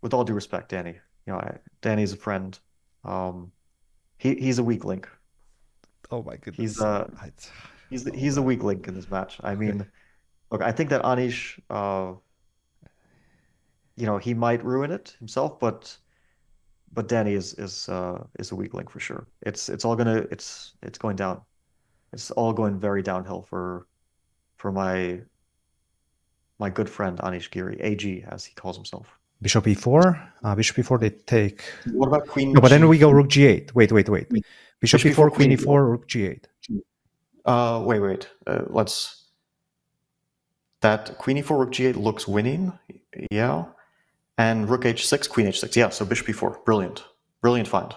with all due respect, Danny, Danny's a friend. Um, he's a weak link. Oh my He's goodness. uh Oh he's a man. weak link in this match. I Okay. mean, look, I think that Anish, he might ruin it himself, but Danny is a weak link for sure. It's going down. It's all going very downhill for my good friend Anish Giri, AG as he calls himself. Bishop e4. Bishop e4 they take. What about No, Queen but then we go G4? rook g8. Wait. Bishop Bishop before e4, queen Queen e4, E4. rook g8. Wait. Let's that Queen E4 Rook G8 looks winning. Yeah. And Rook H6, Queen H6. Yeah, so Bishop E4. Brilliant. Brilliant find.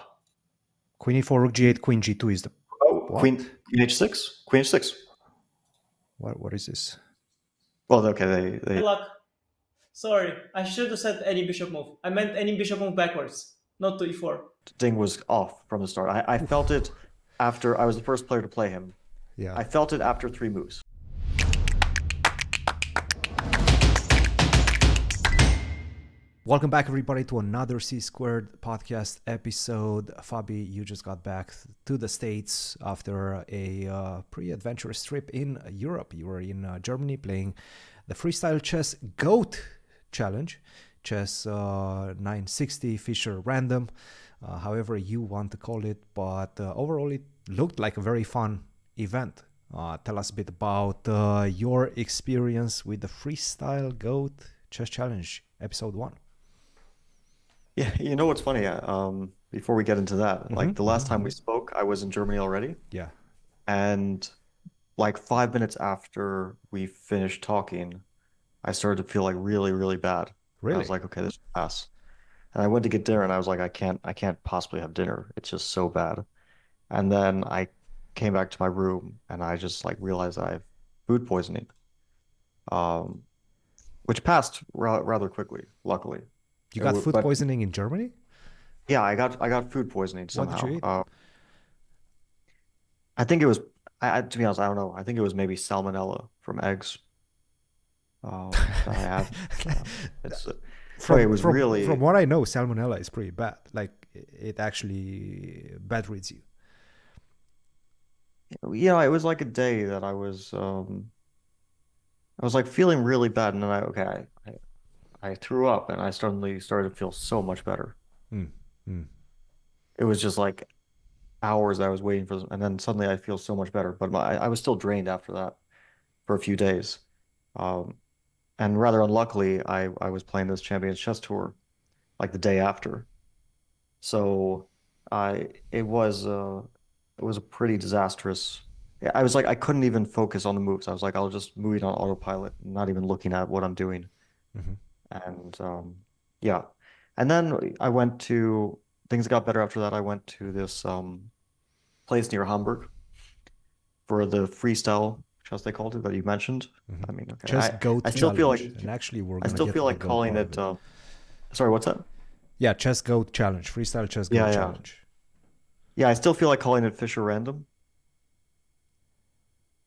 Queen e4, rook g8, queen g2 is the Oh, what? Queen H6? Queen H6. What is this? Well, okay, they Good luck. Sorry, I should have said any bishop move. I meant any bishop move backwards, not to e4. Ding was off from the start. I felt it after I was the first player to play him. Yeah. I felt it after 3 moves. Welcome back, everybody, to another C Squared podcast episode. Fabi, you just got back to the States after a pretty adventurous trip in Europe. You were in Germany playing the Freestyle Chess GOAT Challenge, Chess 960 Fischer Random, however you want to call it. But overall, it looked like a very fun event. Tell us a bit about your experience with the Freestyle GOAT Chess Challenge, episode 1. Yeah, you know what's funny? Before we get into that, like the last time we spoke, I was in Germany already. Yeah. And like 5 minutes after we finished talking, I started to feel like really, really bad. Really? I was like, okay, this will pass. And I went to get dinner and I was like, I can't possibly have dinner. It's just so bad. And then I came back to my room and I just like realized I have food poisoning. Um, which passed rather quickly, luckily. You got food But poisoning in Germany? yeah, I got food poisoning What did you somehow. eat? I think it was, to be honest, I don't know. I think it was maybe salmonella from eggs that I had. It's it was really, From what I know, salmonella is pretty bad. Like it actually bedrids you. it was like a day that I was like feeling really bad, and then I threw up, and I suddenly started to feel so much better. Mm, mm. It was just like hours that I was waiting for them, and then suddenly I feel so much better. But I was still drained after that for a few days. Um, and rather unluckily, I was playing this Champions Chess Tour like the day after. So I it was a pretty disastrous. Yeah, I was like I couldn't even focus on the moves. I was like I'll just move it on autopilot, not even looking at what I'm doing. Mm-hmm. And yeah. And then I went to things got better after that. I went to this place near Hamburg for the freestyle chess they called it that you mentioned. Mm-hmm. I mean, okay. Chess GOAT I still feel like challenge. And actually, we're I gonna still get feel to the like GOAT calling part of it it. sorry, what's that? Yeah, chess GOAT challenge, freestyle chess GOAT Yeah. challenge. Yeah, I still feel like calling it Fischer Random,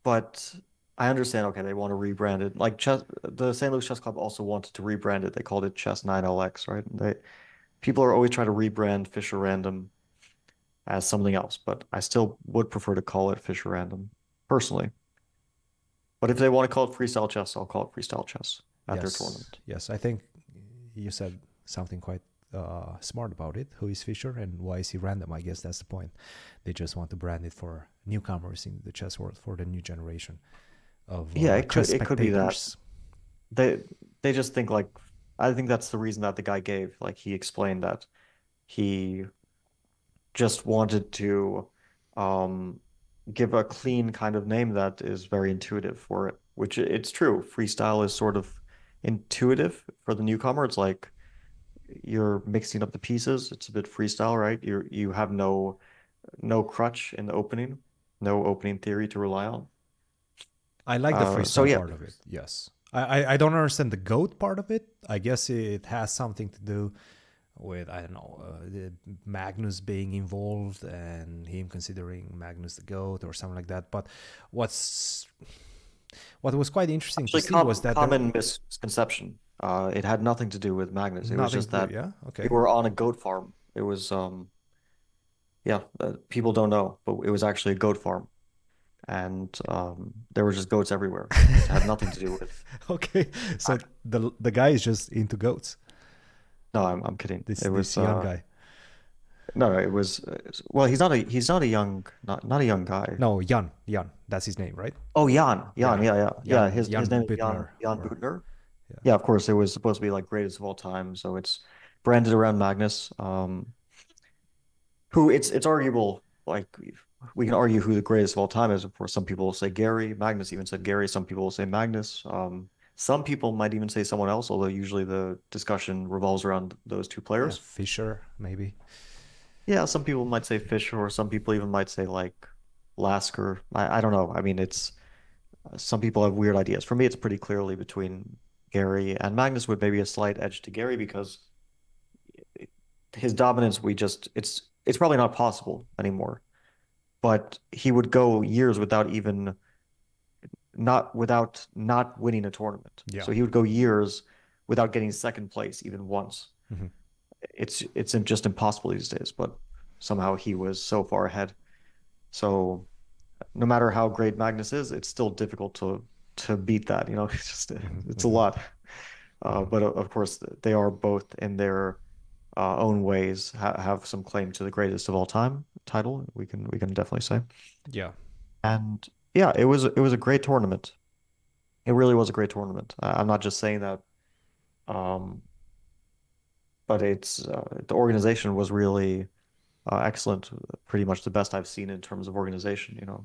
but I understand, okay, they want to rebrand it. Like the St. Louis Chess Club also wanted to rebrand it. They called it Chess 9LX, right? People are always trying to rebrand Fischer Random as something else, but I still would prefer to call it Fischer Random personally. But if they want to call it freestyle chess, I'll call it freestyle chess at their tournament. Yes, I think you said something quite smart about it. Who is Fischer and why is he random? I guess that's the point. They just want to brand it for newcomers in the chess world, for the new generation of Yeah, chess it could be that. spectators. They just think like I think that's the reason that the guy gave. Like he explained that he just wanted to give a clean kind of name that is very intuitive for it, which it's true. Freestyle is sort of intuitive for the newcomer. It's like you're mixing up the pieces. It's a bit freestyle, right? You have no crutch in the opening, no opening theory to rely on. I like the So freestyle yeah, part of it. Yes. I don't understand the GOAT part of it. I guess it has something to do with, I don't know, the Magnus being involved and him considering Magnus the GOAT or something like that. But what was quite interesting to actually see was that common misconception. It had nothing to do with Magnus. It was Nothing just to do, that yeah? they Okay. were on a goat farm. It was yeah, people don't know, but it was actually a goat farm, and there were just goats everywhere. It had nothing to do with. Okay. So act- the guy is just into goats. No, I'm kidding. This It this was young guy. no, it was well, he's not a young not a young guy. No, Jan. Jan. That's his name, right? Oh, Jan, Yeah. yeah. His Jan name is Bittner Jan or Butner. yeah. Yeah, of course, it was supposed to be like greatest of all time, so it's branded around Magnus. Who it's arguable, like we can argue who the greatest of all time is. Of course, some people will say Gary. Magnus even said Gary. Some people will say Magnus. Some people might even say someone else, although usually the discussion revolves around those two Yeah, players. Fischer maybe. Yeah, some people might say Fischer, or some people even might say like Lasker. I don't know. I mean, it's some people have weird ideas. For me, it's pretty clearly between Gary and Magnus, with maybe a slight edge to Gary because his dominance, it's probably not possible anymore. But he would go years without even without not winning a tournament. Yeah. So he would go years without getting second place even once. Mhm. It's just impossible these days, but somehow he was so far ahead. So no matter how great Magnus is, it's still difficult to beat that. You know, it's just Mhm. it's a Mhm. lot. Mhm. But of course, they are both in their own ways have some claim to the greatest of all time title. We can definitely say. Yeah. And yeah, it was a great tournament. It really was a great tournament. I'm not just saying that, um, but it's the organization was really excellent. Pretty much the best I've seen in terms of organization. You know.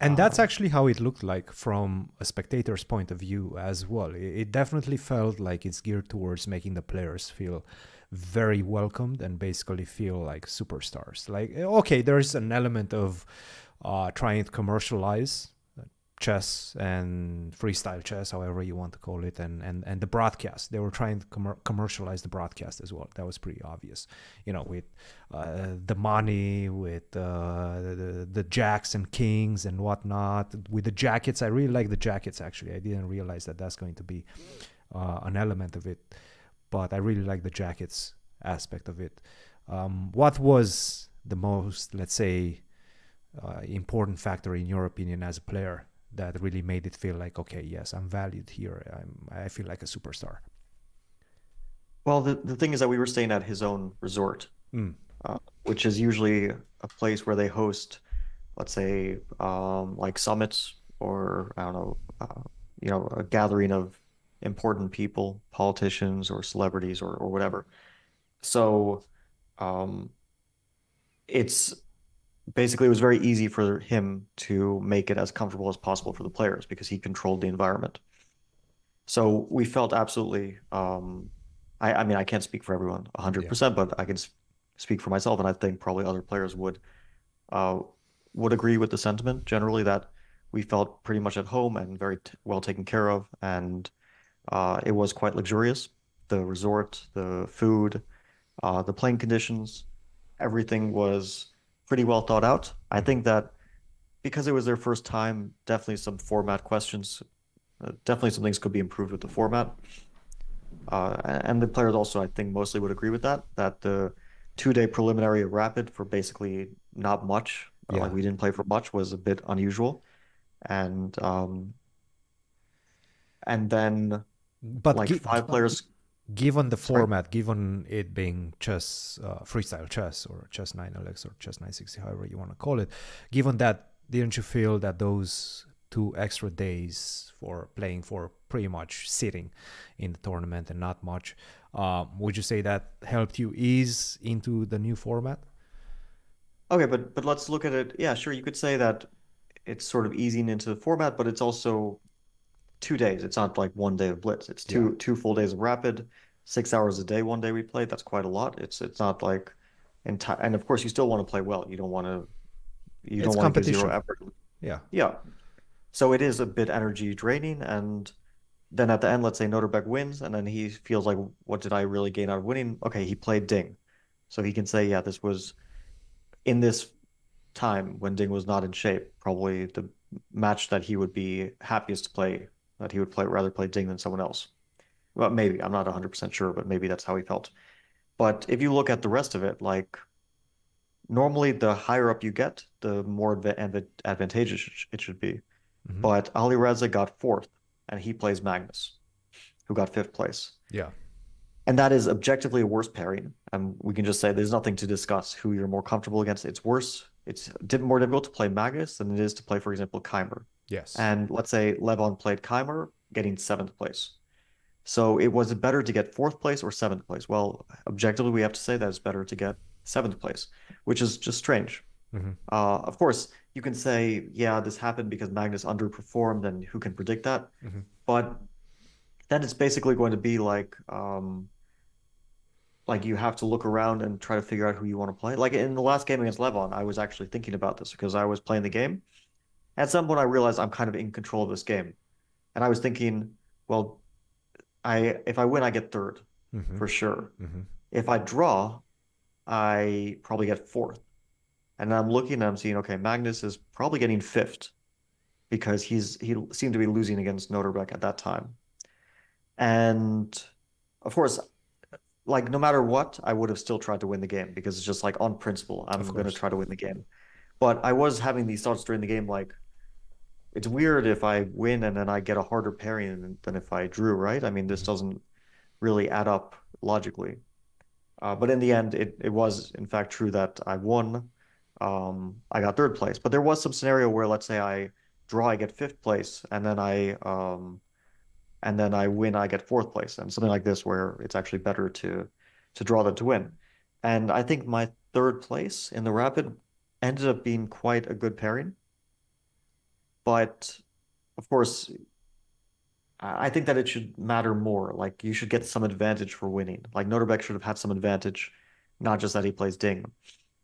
And that's Um, actually how it looked like from a spectator's point of view as well. It definitely felt like it's geared towards making the players feel very welcomed and basically feel like superstars. Like, okay, there's an element of trying to commercialize chess and freestyle chess, however you want to call it, and the broadcast. They were trying to commercialize the broadcast as well. That was pretty obvious, you know, with the money, with the jacks and kings and whatnot, with the jackets. I really like the jackets, actually. I didn't realize that that's going to be an element of it, but I really like the jackets aspect of it. What was the most, let's say, important factor in your opinion as a player that really made it feel like, okay, yes, I'm valued here. I feel like a superstar. well, the thing is that we were staying at his own resort, Mm. which is usually a place where they host, let's say, like summits or I don't know, a gathering of important people, politicians or celebrities or whatever. So, um, it's basically it was very easy for him to make it as comfortable as possible for the players because he controlled the environment. So we felt absolutely, I mean, I can't speak for everyone Yeah. 100%, but I can speak for myself, and I think probably other players uh, would agree with the sentiment generally that we felt pretty much at home and very t well taken care of, and it was quite luxurious. The resort, the food, the playing conditions, everything was pretty well thought out. I Mm-hmm. think that because it was their first time, definitely some format questions, definitely some things could be improved with the format. And the players also, I think, mostly would agree with that the 2-day preliminary rapid for basically not much, like Yeah. we didn't play for much, was a bit unusual. And and then But like five players, given the sorry. format, given it being chess, freestyle chess or chess 9LX or chess 960, however you want to call it, given that, didn't you feel that those 2 extra days for playing, for pretty much sitting in the tournament and not much, would you say that helped you ease into the new format? Okay, but let's look at it. Yeah, sure, you could say that it's sort of easing into the format, but it's also 2 days. It's not like one day of blitz. It's Yeah. two full days of rapid, 6 hours a day. One day we played. That's quite a lot. It's not like entire. And of course, you still want to play well. You It's don't want to give zero competition. effort. Yeah. Yeah. So it is a bit energy draining. And then at the end, let's say Noterbeck wins, and then he feels like, what did I really gain out of winning? Okay, he played Ding, so he can say, yeah, this was in this time when Ding was not in shape, probably the match that he would be happiest to play, that he would play rather play Ding than someone else. Well, maybe I'm not 100% sure, but maybe that's how he felt. But if you look at the rest of it, like normally the higher up you get, the more advantageous it should be. Hmm. But Ali Reza got fourth, and he plays Magnus, who got fifth place. Yeah. And that is objectively a worse pairing. And we can just say there's nothing to discuss who you're more comfortable against. It's worse. It's more difficult to play Magnus than it is to play, for example, Keimer. Yes. And let's say Levon played Keimer, getting seventh place. So it was better to get fourth place or seventh place? Well, objectively, we have to say that it's better to get seventh place, which is just strange. Hmm. Of course, you can say, yeah, this happened because Magnus underperformed, and who can predict that? Hmm. But then it's basically going to be like you have to look around and try to figure out who you want to play. Like in the last game against Levon, I was actually thinking about this because I was playing the game. At some point, I realized I'm kind of in control of this game, and I was thinking, well, if I win, I get third Hmm. for sure. Hmm. If I draw, I probably get fourth. And I'm looking and I'm seeing, okay, Magnus is probably getting fifth because he seemed to be losing against Noterbeck at that time. And of course, like no matter what, I would have still tried to win the game because it's just like on principle, I'm Of going to course. try to win the game. But I was having these thoughts during the game, like it's weird if I win and then I get a harder pairing than if I drew, right? I mean, this Mhm. doesn't really add up logically. But in the end, it was in fact true that I won. I got third place, but there was some scenario where let's say I draw, I get fifth place, and then I win, I get fourth place, and something like this where it's actually better to draw than to win. And I think my third place in the rapid ended up being quite a good pairing. But of course, I think that it should matter more. Like you should get some advantage for winning. Like Noterbeck should have had some advantage, not just that he plays Ding.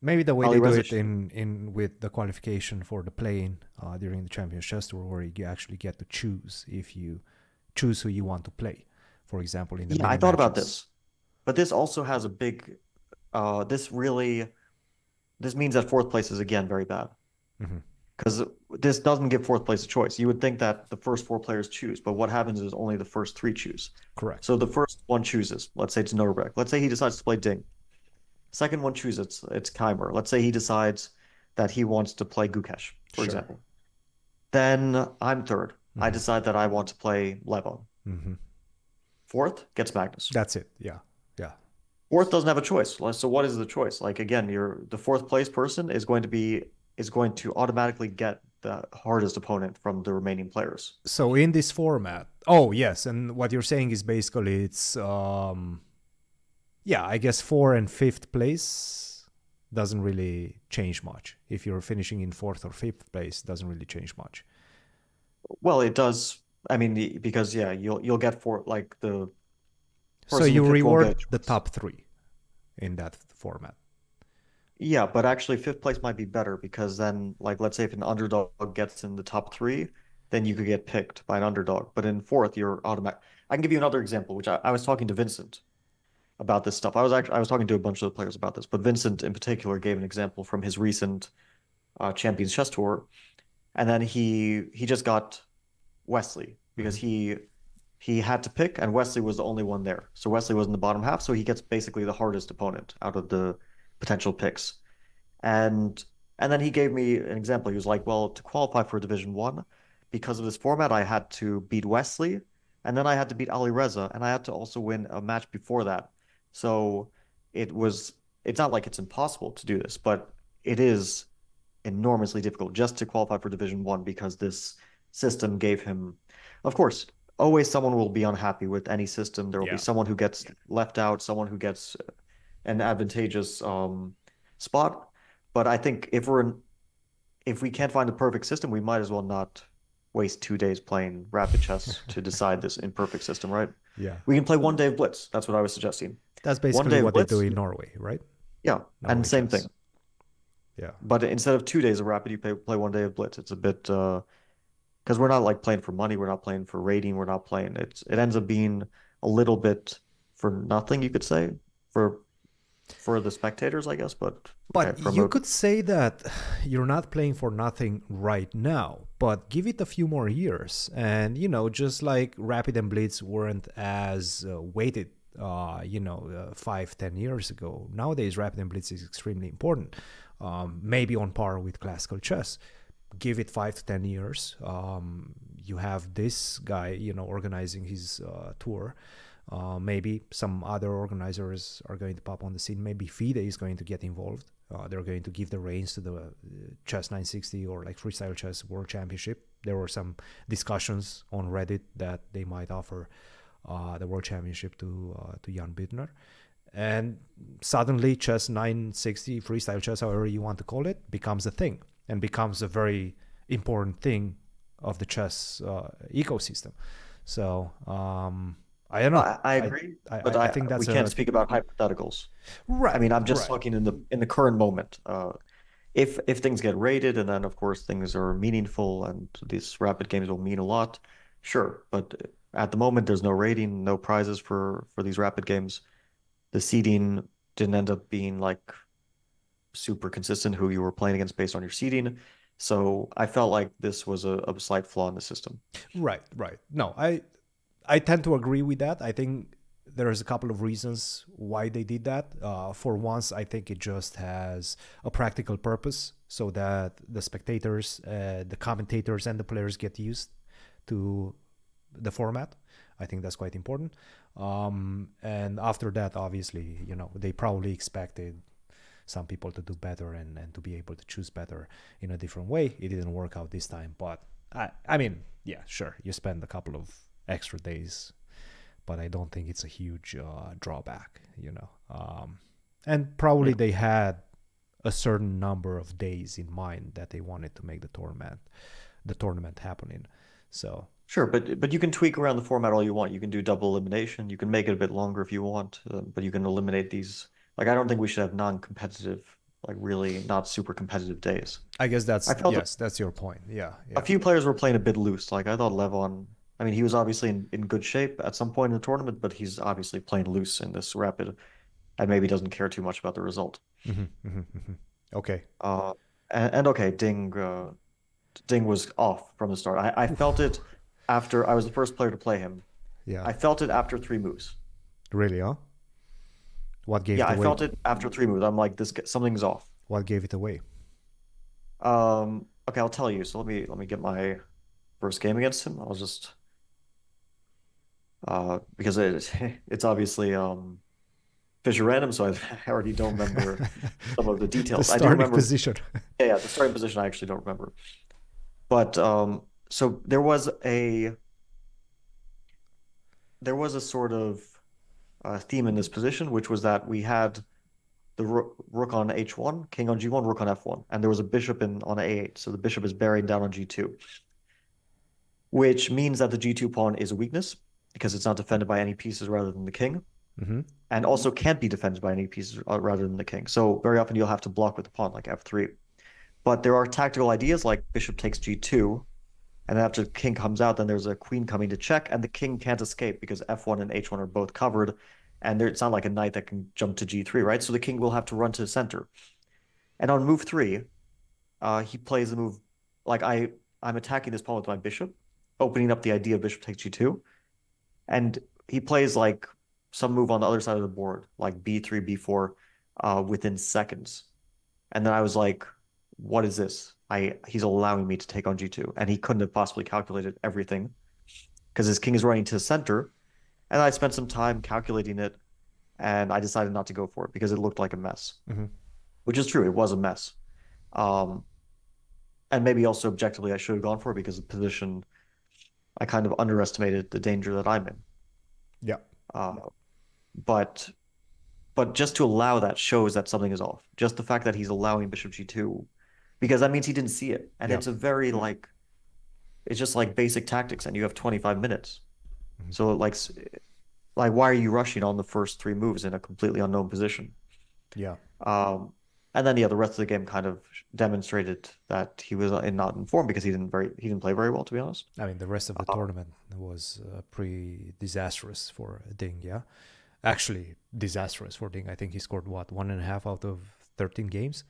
Maybe the way Ali they do Reza it should, in with the qualification for the play-in during the Champions Chess Tour, where you actually get to choose if you choose who you want to play. For example, in the yeah, I mini thought about matches. this, but this also has a big, this really, this means that fourth place is again very bad Hmm. because this doesn't give fourth place a choice. You would think that the first four players choose, but what happens is only the first three choose. Correct. So the first one chooses. Let's say it's Noterbeck. Let's say he decides to play Ding. Second one chooses. It's Keimer. Let's say he decides that he wants to play Gukesh, for Sure. example. Then I'm third. I Hmm. decide that I want to play Levon. Hmm. Fourth gets Magnus. That's it. Yeah. Yeah. Fourth doesn't have a choice. So what is the choice? Like again, the fourth place person is going to automatically get the hardest opponent from the remaining players. So in this format, oh yes, and what you're saying is basically it's yeah, I guess 4th and 5th place doesn't really change much. If you're finishing in 4th or 5th place, doesn't really change much. Well, it does. I mean, because yeah, you'll get four like the So person in you fifth won't get a reward the choice. top 3 in that format. Yeah, but actually fifth place might be better because then like let's say if an underdog gets in the top three, then you could get picked by an underdog. But in fourth, you're automatic. I can give you another example, which I was talking to Vincent about this stuff. I was talking to a bunch of the players about this, but Vincent in particular gave an example from his recent Champions Chess Tour, and then he just got Wesley because Hmm. he had to pick, and Wesley was the only one there. So Wesley was in the bottom half, so he gets basically the hardest opponent out of the potential picks. And and then he gave me an example. He was like, well, to qualify for Division One, because of this format, I had to beat Wesley, and then I had to beat Ali Reza, and I had to also win a match before that. So it's not like it's impossible to do this, but it is enormously difficult just to qualify for Division One because this system gave him, of course, always someone will be unhappy with any system. There will be Yeah. someone who gets left out, someone who gets an advantageous spot. But I think if we can't find the perfect system, we might as well not waste 2 days playing rapid chess to decide this imperfect system, right? Yeah. We can play one day of Blitz. That's what I was suggesting. That's One basically day of what they do Blitz, in Norway, right? yeah, and Norway same chess. thing. Yeah. But instead of 2 days of rapid, you play one day of Blitz. It's a bit because we're not like playing for money, we're not playing for rating, we're not playing it ends up being a little bit for nothing, you could say, for for the spectators, I guess. But But for you could say that you're not playing for nothing right now, but give it a few more years. And, just like Rapid and Blitz weren't as weighted, 5-10 years ago. Nowadays, Rapid and Blitz is extremely important, maybe on par with classical chess. Give it 5 to 10 years. You have this guy, organizing his tour. Maybe some other organizers are going to pop on the scene. Maybe FIDE is going to get involved. They're going to give the reins to the Chess 960 or like Freestyle Chess World Championship. There were some discussions on Reddit that they might offer the World Championship to Jan Bittner. And suddenly Chess 960, Freestyle Chess, however you want to call it, becomes a thing and becomes a very important thing of the chess ecosystem. So I don't know. I agree, but I think we can't speak about hypotheticals. Right. I mean, I'm just right. talking in the current moment. If things get rated, and then of course things are meaningful, and these rapid games will mean a lot, sure. But at the moment, there's no rating, no prizes for these rapid games. The seeding didn't end up being like super consistent who you were playing against based on your seeding. So I felt like this was a slight flaw in the system. Right. No, I tend to agree with that. I think there's a couple of reasons why they did that. For once, I think it just has a practical purpose so that the spectators, the commentators, and the players get used to the format. I think that's quite important. And after that, obviously, they probably expected some people to do better and to be able to choose better in a different way. It didn't work out this time, but I mean, yeah, sure, you spend a couple of extra days, but I don't think it's a huge drawback, and probably they had a certain number of days in mind that they wanted to make the tournament happen in. So sure, but you can tweak around the format all you want. You can do double elimination. You can make it a bit longer if you want, but you can eliminate these. Like, I don't think we should have non-competitive, like really not super competitive days. I guess that's your point. Yeah. A few players were playing a bit loose. Like I thought Levon, I mean, he was obviously in good shape at some point in the tournament, but he's obviously playing loose in this rapid and maybe doesn't care too much about the result. Okay. And okay, Ding was off from the start. I felt it after I was the first player to play him. Yeah. I felt it after 3 moves. Really, huh? What gave it away? I felt it after 3 moves. I'm like, something's off. What gave it away? Okay, I'll tell you. So let me get my first game against him. I'll just because it's obviously Fischer Random, so I already don't remember some of the details. The starting position. Yeah, the starting position I actually don't remember. But so there was a sort of theme in this position, which was that we had the rook on h1, king on g1, rook on f1, and there was a bishop on a8. So the bishop is bearing down on g2, which means that the g2 pawn is a weakness because it's not defended by any pieces rather than the king, and also can't be defended by any pieces rather than the king. So very often you'll have to block with the pawn like f3. But there are tactical ideas like bishop takes g2, and then after the king comes out, then there's a queen coming to check, and the king can't escape because f1 and h1 are both covered, and it's not like a knight that can jump to g3, right? So the king will have to run to the center. And on move 3, he plays the move like I'm attacking this pawn with my bishop, opening up the idea of bishop takes g2, and he plays like some move on the other side of the board, like b3, b4, within seconds. And then I was like, what is this? He's allowing me to take on g2, and he couldn't have possibly calculated everything because his king is running to the center. And I spent some time calculating it, and I decided not to go for it because it looked like a mess, which is true. It was a mess. And maybe also objectively, I should have gone for it because the position, I kind of underestimated the danger that I'm in. Yeah. But just to allow that shows that something is off. Just the fact that he's allowing bishop g2, because that means he didn't see it. And it's a very it's just like basic tactics, and you have 25 minutes. So like why are you rushing on the first 3 moves in a completely unknown position? Yeah. And then the rest of the game kind of demonstrated that he was not informed because he didn't play very well, to be honest. I mean, the rest of the tournament was pretty disastrous for Ding, yeah. actually disastrous for Ding. I think he scored what, 1.5 out of 13 games.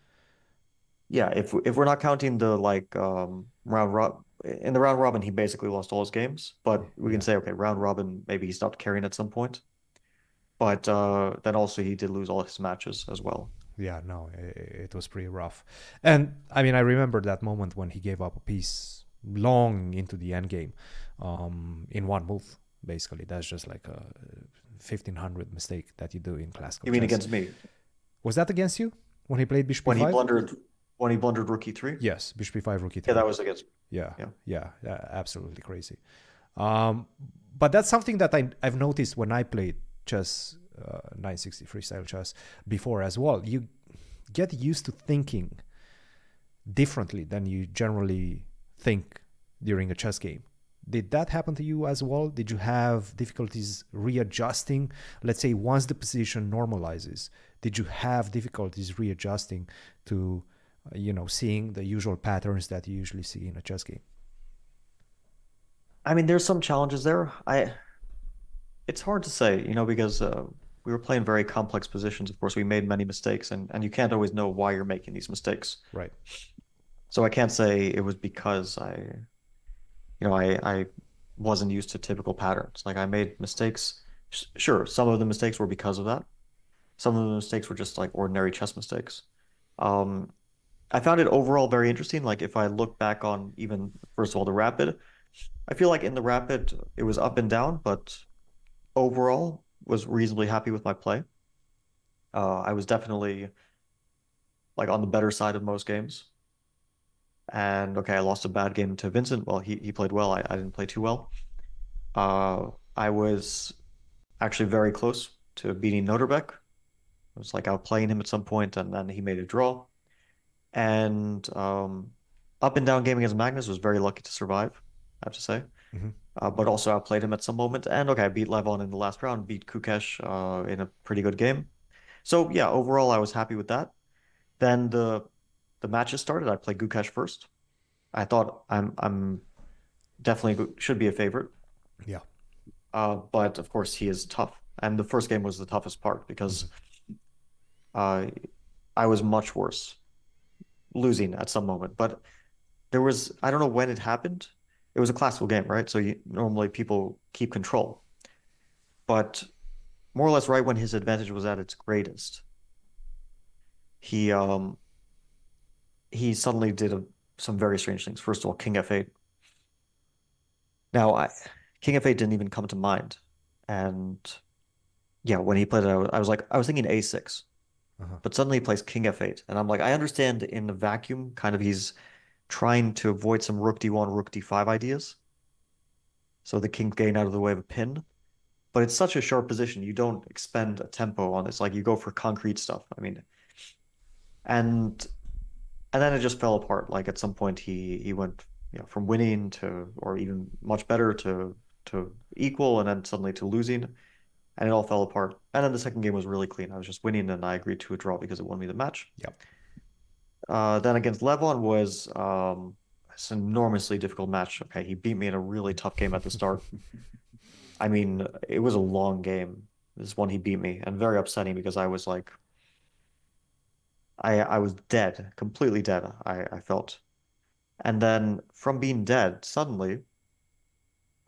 Yeah, if we're not counting the like in the round robin, he basically lost all his games. But we can say, okay, round robin, maybe he stopped carrying at some point. But then also he did lose all his matches as well. Yeah, no, it was pretty rough. And I mean, I remember that moment when he gave up a piece long into the end game, in one move. Basically, that's just like a 1500 mistake that you do in classical. You mean chess. against me? Was that against you when he played Bishop When E5? when he blundered Rook E3? Yes, Bishop E5, Rook E3. Yeah, that was against me. Yeah, absolutely crazy. But that's something that I've noticed when I played chess, 960 freestyle chess before as well. You get used to thinking differently than you generally think during a chess game. Did that happen to you as well? Did you have difficulties readjusting? Let's say once the position normalizes, did you have difficulties readjusting to, seeing the usual patterns that you usually see in a chess game? I mean, there's some challenges there. It's hard to say, because we were playing very complex positions. Of course, we made many mistakes, and you can't always know why you're making these mistakes. Right. So I can't say it was because I wasn't used to typical patterns. Like I made mistakes. Sure, some of the mistakes were because of that. Some of the mistakes were just like ordinary chess mistakes. I found it overall very interesting. Like if I look back on even, first of all, the rapid, I feel like in the rapid it was up and down, but overall was reasonably happy with my play. I was definitely like on the better side of most games. And okay, I lost a bad game to Vincent. Well, he played well. I didn't play too well. I was actually very close to beating Noterbeck. It was like outplaying him at some point, and then he made a draw. And up and down game against Magnus was very lucky to survive, I have to say. But also outplayed him at some moment. And okay, I beat Levon in the last round, beat Gukesh in a pretty good game. So yeah, overall I was happy with that. Then the matches started. I played Gukesh first. I thought I'm definitely should be a favorite. Yeah. But of course he is tough. And the first game was the toughest part because I was much worse, losing at some moment. But there was, I don't know when it happened. It was a classical game, right? So normally people keep control. But more or less right when his advantage was at its greatest, he suddenly did some very strange things. First of all, King F8. Now, King F8 didn't even come to mind. And yeah, when he played it, I was thinking A6. But suddenly he plays King F8. And I'm like, I understand in the vacuum, kind of he's trying to avoid some Rook D1, Rook D5 ideas. So the king's getting out of the way of a pin. But it's such a sharp position. You don't expend a tempo on this. Like you go for concrete stuff. I mean, and then it just fell apart. Like at some point he went, from winning to, or even much better to equal, and then suddenly to losing, and it all fell apart. And then the second game was really clean. I was just winning, and I agreed to a draw because it won me the match. Yep. Then against Levon was it's an enormously difficult match. Okay, he beat me in a really tough game at the start. I mean, it was a long game. This one he beat me, and very upsetting because I was like, I was dead, completely dead, I felt. And then from being dead, suddenly,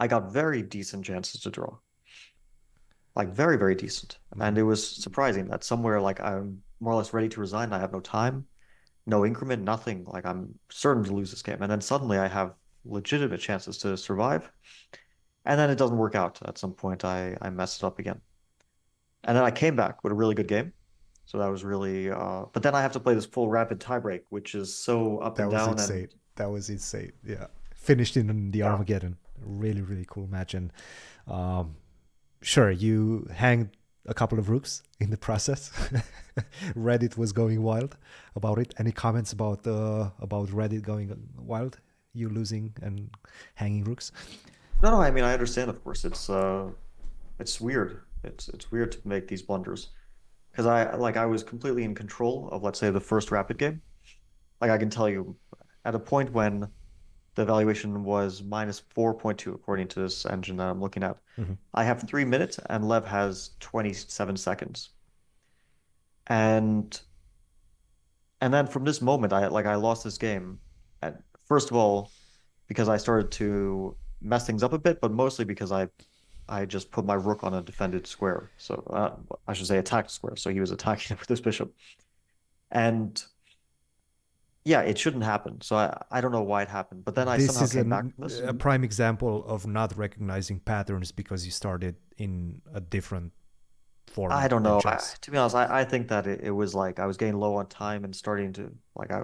I got very decent chances to draw. Like very, very decent. And it was surprising that somewhere like I'm more or less ready to resign. I have no time, no increment, nothing. Like I'm certain to lose this game. And then suddenly I have legitimate chances to survive. And then it doesn't work out. At some point, I messed it up again. And then I came back with a really good game. So that was really, but then I have to play this full rapid tiebreak, which is so up and down. That was insane. Yeah. Finished in the Armageddon. Really, really cool match. And sure, you hanged a couple of rooks in the process. Reddit was going wild about it. Any comments about Reddit going wild? You losing and hanging rooks? No, I mean, I understand, of course. It's weird. It's weird to make these blunders. Because I was completely in control of, let's say, the first rapid game. Like I can tell you, at a point when the valuation was minus 4.2 according to this engine that I'm looking at. I have 3 minutes and Lev has 27 seconds. And then from this moment, I lost this game. And first of all, because I started to mess things up a bit, but mostly because I just put my rook on a defended square. So I should say attacked square. So he was attacking it with this bishop. And yeah, it shouldn't happen. So I don't know why it happened. But then I This somehow is came back from this. a prime example of not recognizing patterns because you started in a different format. I don't know. chess. To be honest, I think that it was like I was getting low on time and starting to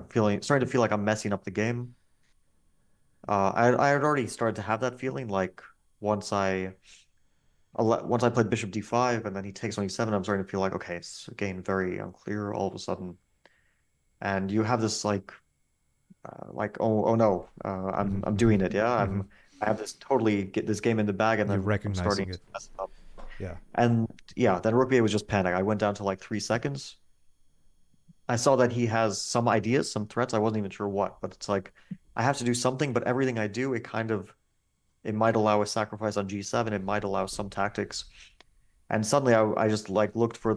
feel like I'm messing up the game. I had already started to have that feeling like once I played Bishop D5 and then he takes on E7, I'm starting to feel like okay, it's getting very unclear all of a sudden. And you have this like oh no, I'm doing it, yeah. I have this totally get this game in the bag and You're then I'm recognizing starting to it. mess it up. Yeah. And yeah, then Rook B8 was just panic. I went down to like 3 seconds. I saw that he has some ideas, some threats. I wasn't even sure what, but it's like I have to do something, but everything I do, it might allow a sacrifice on G7, it might allow some tactics. And suddenly I just like looked for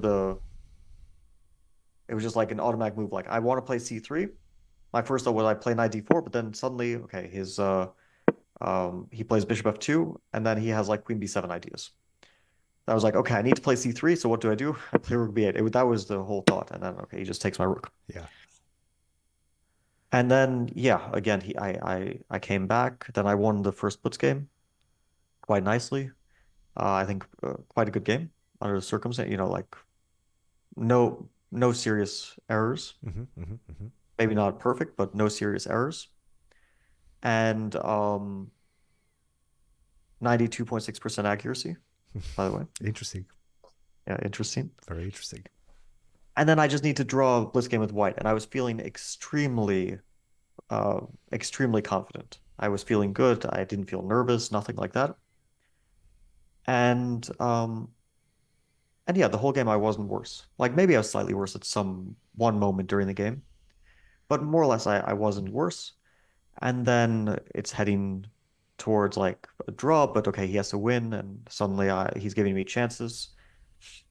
it was just like an automatic move. Like I want to play C3. My first thought was I play knight D4, but then suddenly, okay, he plays bishop F2, and then he has like queen B7 ideas. I was like, okay, I need to play C3, so what do? I play rook B8. That was the whole thought. And then, okay, he just takes my rook. Yeah. And then, yeah, again, I came back. Then I won the first blitz game quite nicely. I think quite a good game under the circumstance. Like no serious errors. Maybe not perfect, but no serious errors. And 92.6% accuracy, by the way. Interesting. Yeah, interesting. Very interesting. And then I just need to draw a blitz game with white, and I was feeling extremely confident. I was feeling good. I didn't feel nervous, nothing like that. And yeah, the whole game I wasn't worse. Like maybe I was slightly worse at one moment during the game, but more or less I wasn't worse. And then it's heading towards like a draw, but okay, he has to win, and suddenly he's giving me chances.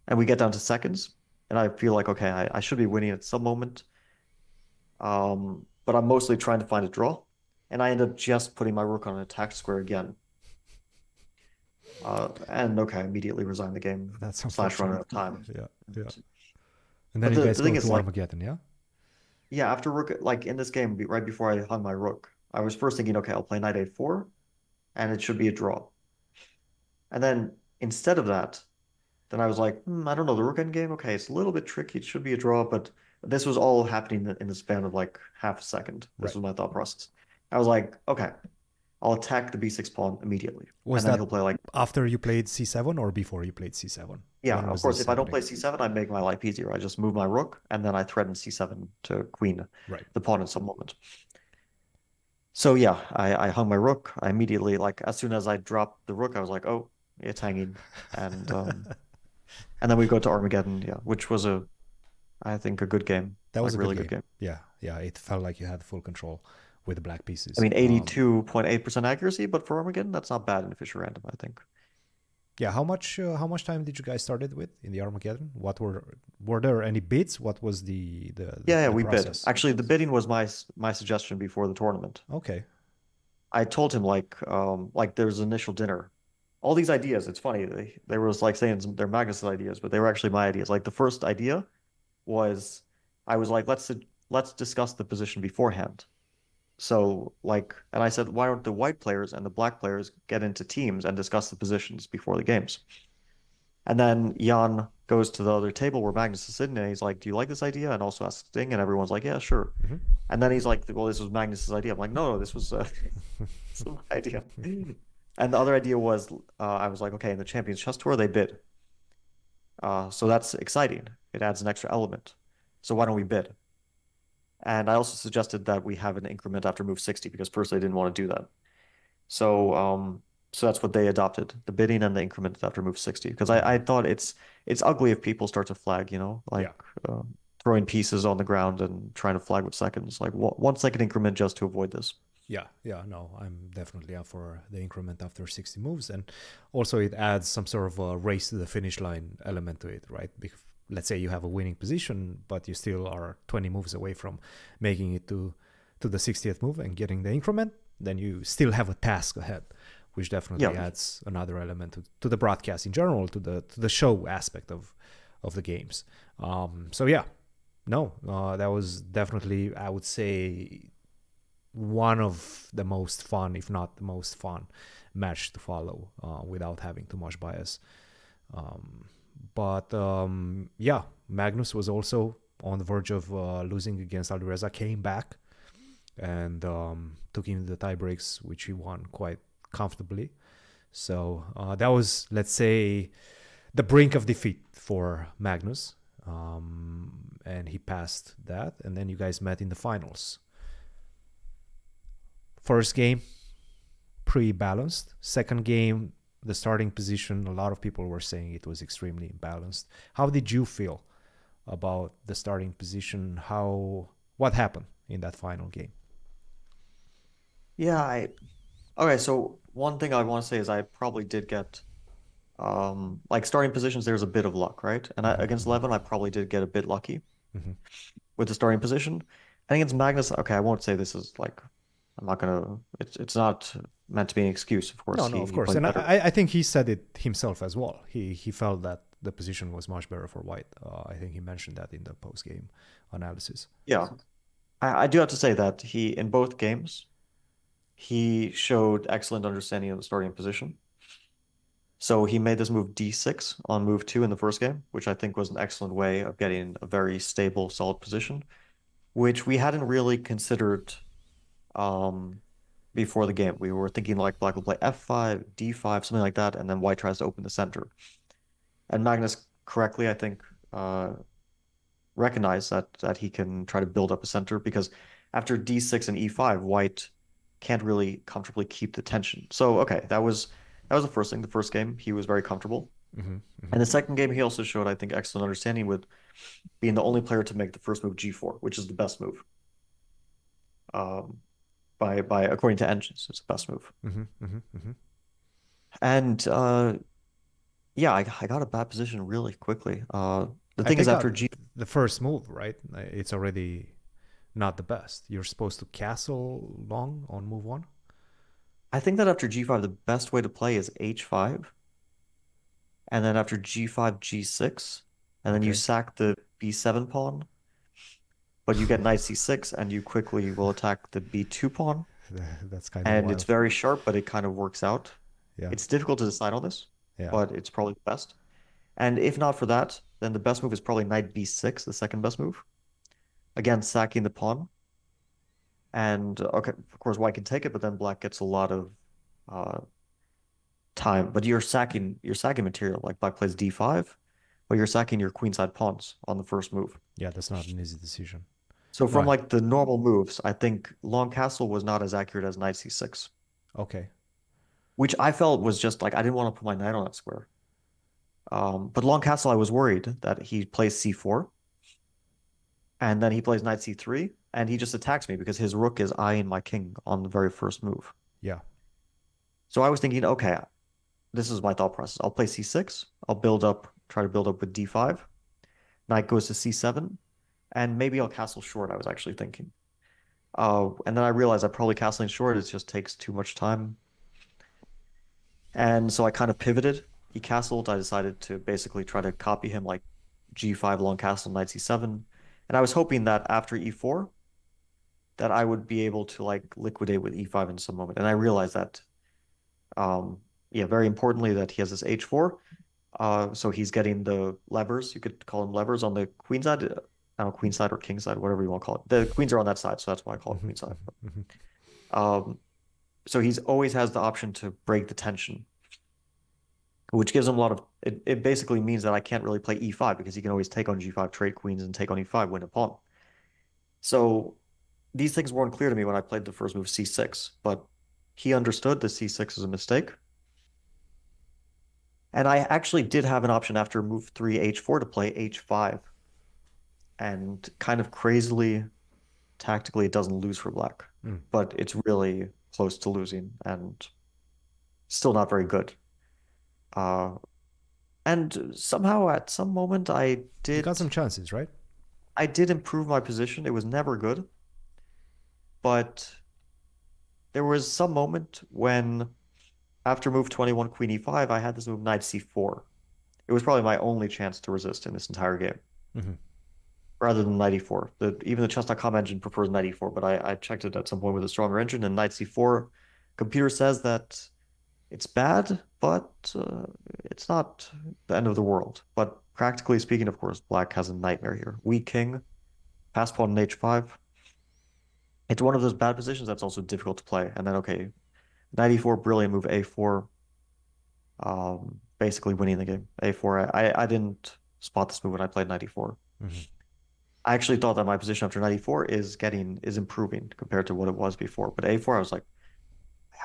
And we get down to seconds, and I feel like, okay, I should be winning at some moment. But I'm mostly trying to find a draw. And I end up just putting my rook on an attack square again. And okay, I immediately resign the game. That's / run out of time. Yeah, yeah. And then you guys go to Armageddon, yeah? Yeah, after rook, like in this game, right before I hung my rook, I was first thinking, okay, I'll play knight A4, and it should be a draw. And then instead of that, then I was like, I don't know, the rook endgame, okay, it's a little bit tricky. It should be a draw, but this was all happening in the span of like half a second. This was my thought process. I was like, okay, I'll attack the b6 pawn immediately. Was and then that he'll play like after you played c7 or before you played c7? Yeah, of course, if I don't play c7, I make my life easier. I just move my rook, and then I threaten c7 to queen the pawn in some moment. So yeah, I hung my rook. I immediately, like, as soon as I dropped the rook, I was like, oh, it's hanging. And and then we go to Armageddon, yeah, which was I think, a good game. That was like, a really good game. Yeah, yeah, it felt like you had full control with the black pieces. I mean, 82.8% accuracy, but for Armageddon, that's not bad in Fischer Random, I think. Yeah, how much time did you guys started with in the Armageddon? What were there any bids? What was the we process? bid. Actually, the bidding was my suggestion before the tournament. Okay. I told him like there's initial dinner. All these ideas, it's funny. They were like saying they're Magnus's ideas, but they were actually my ideas. Like the first idea was I was like, let's discuss the position beforehand. So like, and I said, why don't the white players and the black players get into teams and discuss the positions before the games? And then Jan goes to the other table where Magnus is sitting, and he's like, do you like this idea? And also asks Sting, and everyone's like, yeah, sure. And then he's like, well, this was Magnus's idea. I'm like, no, this was my idea. And the other idea was, I was like, okay, in the Champions Chess Tour, they bid. So that's exciting. It adds an extra element. So why don't we bid? And I also suggested that we have an increment after move 60 because personally I didn't want to do that. So so that's what they adopted, the bidding and the increment after move 60. Because I thought it's ugly if people start to flag, throwing pieces on the ground and trying to flag with seconds. Like 1 second increment just to avoid this. Yeah, no, I'm definitely up for the increment after 60 moves. And also it adds some sort of a race to the finish line element to it, right? Because let's say you have a winning position, but you still are 20 moves away from making it to the 60th move and getting the increment, then you still have a task ahead, which definitely adds another element to the broadcast in general, to the show aspect of the games. So yeah, no, that was definitely, I would say, one of the most fun, if not the most fun, match to follow without having too much bias. But yeah, Magnus was also on the verge of losing against Alireza, came back and took him to the tie breaks, which he won quite comfortably. So that was, let's say, the brink of defeat for Magnus. And he passed that. And then you guys met in the finals. First game, pretty balanced. Second game, the starting position, a lot of people were saying it was extremely imbalanced. How did you feel about the starting position? What happened in that final game? Yeah, okay, so one thing I want to say is I probably did get like starting positions, there's a bit of luck, right? And against Levon, I probably did get a bit lucky with the starting position. I think it's Magnus. Okay, I won't say this is like, I'm not gonna. It's not meant to be an excuse, of course. No, of course, played and better. I think he said it himself as well. He felt that the position was much better for White. I think he mentioned that in the post game analysis. Yeah, I do have to say that in both games, he showed excellent understanding of the starting position. So he made this move D6 on move 2 in the first game, which I think was an excellent way of getting a very stable, solid position, which we hadn't really considered before the game. We were thinking like Black will play F5, D5, something like that, and then White tries to open the center. And Magnus correctly, I think, recognized that he can try to build up a center because after D6 and E5, White can't really comfortably keep the tension. So okay, that was the first thing. The first game, he was very comfortable. And the second game, he also showed, I think, excellent understanding with being the only player to make the first move G4, which is the best move. By according to engines, it's the best move. And yeah, I got a bad position really quickly. The thing is, after the first move, right? It's already not the best. You're supposed to castle long on move 1. I think that after G5, the best way to play is H5. And then after G5, G6. And then you sack the B7 pawn. But you get knight C6, and you quickly will attack the B2 pawn. That's kind of And wild. it's very sharp, but it kind of works out. Yeah. It's difficult to decide on this, yeah. but it's probably the best. And if not for that, then the best move is probably knight B6, the second best move. Again, sacking the pawn. And okay, of course, White can take it, but then Black gets a lot of time. But you're sacking material. Like Black plays D5, but you're sacking your queenside pawns on the first move. Yeah, that's not an easy decision. So from like the normal moves, I think long castle was not as accurate as knight C6. Okay. Which I felt was just like I didn't want to put my knight on that square. But long castle, I was worried that he plays C4, and then he plays knight C3, and he just attacks me because his rook is eyeing my king on the very first move. Yeah. So I was thinking, okay, this is my thought process. I'll play C6. I'll try to build up with D5. Knight goes to C7, and maybe I'll castle short, I was actually thinking. And then I realized that probably castling short, it just takes too much time. And so I kind of pivoted. He castled. I decided to basically try to copy him like G5, long castle, knight C7. And I was hoping that after E4, that I would be able to like liquidate with E5 in some moment. And I realized that, yeah, very importantly, that he has this H4. So he's getting the levers. You could call them levers on the queen side. I don't know, queen side or king side, whatever you want to call it. The queens are on that side, so that's why I call it queen side. So he's always has the option to break the tension, which gives him a lot of, it basically means that I can't really play E5 because he can always take on G5, trade queens, and take on E5, win a pawn. So these things weren't clear to me when I played the first move C6, but he understood that C6 is a mistake. And I actually did have an option after move 3, H4 to play H5. And kind of crazily, tactically it doesn't lose for black, but it's really close to losing and still not very good. And somehow at some moment You got some chances, right? I did improve my position. It was never good, but there was some moment when after move 21 queen e5, I had this move knight c4. It was probably my only chance to resist in this entire game, rather than knight e4. Even the chess.com engine prefers knight e4, but I checked it at some point with a stronger engine, and knight c4, computer says that it's bad, but it's not the end of the world. But practically speaking, of course, black has a nightmare here. Weak king, pass pawn on h5. It's one of those bad positions that's also difficult to play. And then, okay, knight e4, brilliant move, a4, basically winning the game. a4, I didn't spot this move when I played knight e4. I actually thought that my position after knight e4 is improving compared to what it was before. But a4, I was like,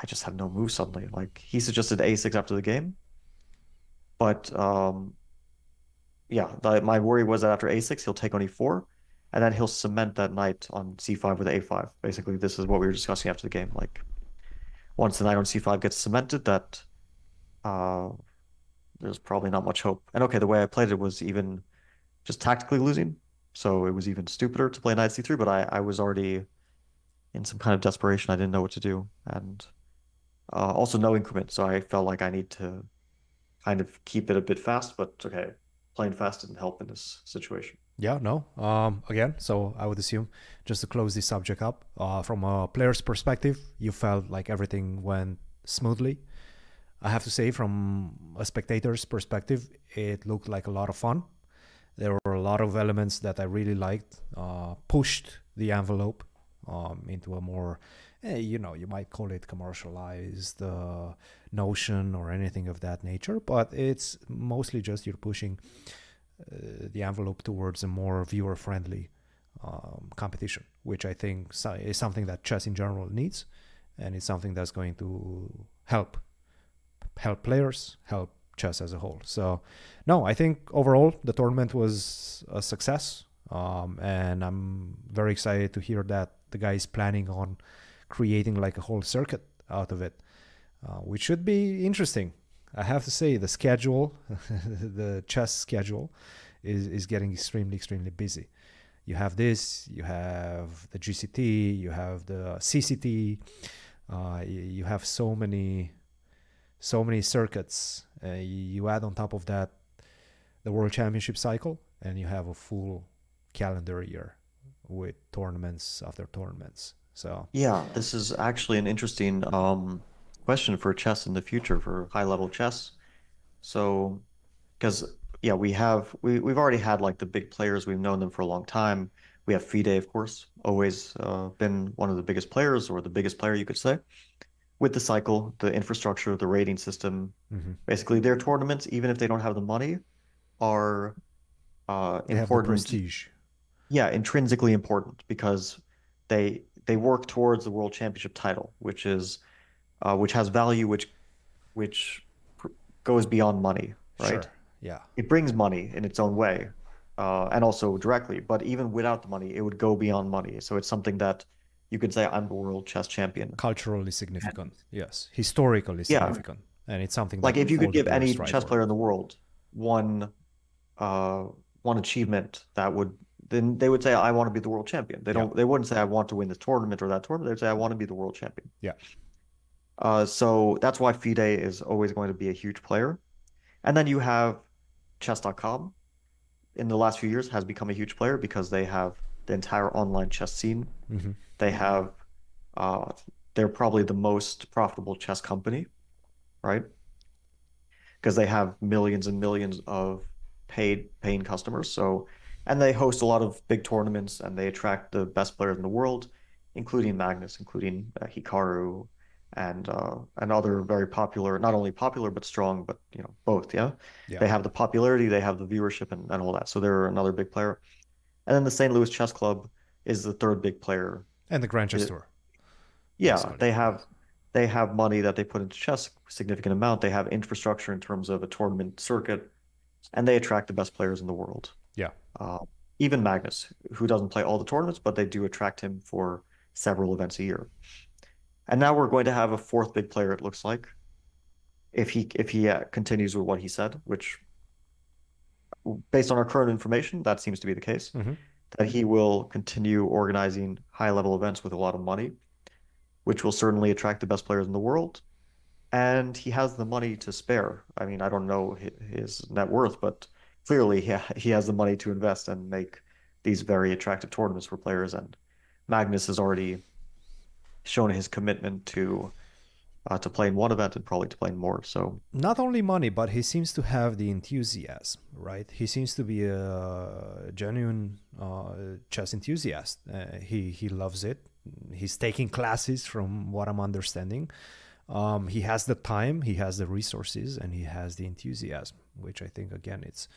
I just have no move suddenly. Like, he suggested a6 after the game. But yeah, my worry was that after a6, he'll take on e4, and then he'll cement that knight on c5 with a5. Basically, this is what we were discussing after the game. Like, once the knight on c5 gets cemented, that there's probably not much hope. And okay, the way I played it was even just tactically losing, so it was even stupider to play knight c3, but I was already in some kind of desperation. I didn't know what to do, and also no increment, so I felt like I need to kind of keep it a bit fast, but okay, playing fast didn't help in this situation. Yeah, no. Again, so I would assume, just to close this subject up, from a player's perspective, you felt like everything went smoothly. I have to say, from a spectator's perspective, it looked like a lot of fun. There were a lot of elements that I really liked, pushed the envelope into a more, you know, you might call it commercialized notion or anything of that nature, but it's mostly just you're pushing the envelope towards a more viewer-friendly competition, which I think is something that chess in general needs, and it's something that's going to help players, help chess as a whole. So, no, I think overall the tournament was a success, and I'm very excited to hear that the guy is planning on creating like a whole circuit out of it, which should be interesting. I have to say the schedule, the chess schedule is getting extremely busy. You have this, you have the GCT, you have the CCT, you have so many circuits. You add on top of that the World Championship cycle, and you have a full calendar year with tournaments after tournaments. So yeah, this is actually an interesting question for chess in the future, for high-level chess. So, because yeah, we've already had like the big players, we've known them for a long time. We have FIDE, of course, always been one of the biggest players, or the biggest player, you could say. With the cycle, the infrastructure, the rating system, basically their tournaments, even if they don't have the money, are they have the prestige. Yeah, intrinsically important, because they work towards the World Championship title, which has value, which goes beyond money, right? Sure. Yeah. It brings money in its own way, and also directly. But even without the money, it would go beyond money. So it's something that you could say, I'm the world chess champion. Culturally significant, yes. Historically significant, and it's something like that if you could give any chess for. player in the world one achievement, then they would say, I want to be the world champion. They wouldn't say, I want to win this tournament or that tournament. They'd say, I want to be the world champion. Yeah. So that's why FIDE is always going to be a huge player. And then you have chess.com in the last few years has become a huge player because they have the entire online chess scene. They have they're probably the most profitable chess company, right? Because they have millions and millions of paying customers. So, and they host a lot of big tournaments, and they attract the best players in the world, including Magnus, including Hikaru, and other very popular, not only popular but strong, but both. Yeah, they have the popularity, they have the viewership, and all that. So they're another big player. And then the St. Louis Chess Club is the third big player. And the Grand Chess Tour. Yeah, basically. They have money that they put into chess, significant amount. They have infrastructure in terms of a tournament circuit, and they attract the best players in the world. Yeah. even Magnus, who doesn't play all the tournaments, but they do attract him for several events a year. And now we're going to have a fourth big player, it looks like, if he continues with what he said, which based on our current information, that seems to be the case, that he will continue organizing high-level events with a lot of money, which will certainly attract the best players in the world. And he has the money to spare. I mean, I don't know his net worth, but clearly he has the money to invest and make these very attractive tournaments for players. And Magnus has already shown his commitment to playing one event and probably to playing more. So not only money, but he seems to have the enthusiasm, right? He seems to be a genuine chess enthusiast. He loves it. He's taking classes, from what I'm understanding. He has the time, he has the resources, and he has the enthusiasm, which I think, again, it's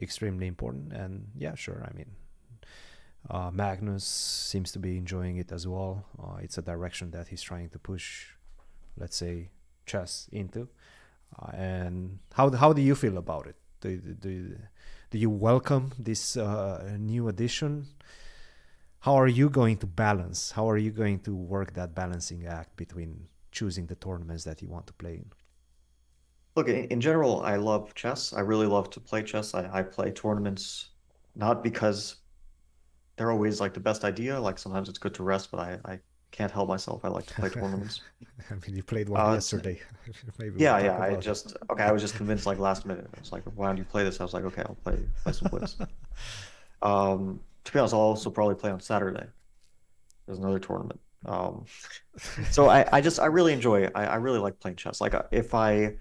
extremely important. And yeah, sure, I mean, Magnus seems to be enjoying it as well. It's a direction that he's trying to push, let's say, chess into. And how do you feel about it? Do you welcome this new addition? How are you going to balance? How are you going to work that balancing act between choosing the tournaments that you want to play in? Look, in general, I love chess. I really love to play chess. I play tournaments not because they're always like the best idea. Like sometimes it's good to rest, but I can't help myself. I like to play tournaments. I mean, you played one yesterday. Maybe yeah, yeah. I was just convinced like last minute. I was like, why don't you play this? I was like, okay, I'll play some blitz. To be honest, I'll also probably play on Saturday. There's another tournament. So I really enjoy. I really like playing chess. Like if I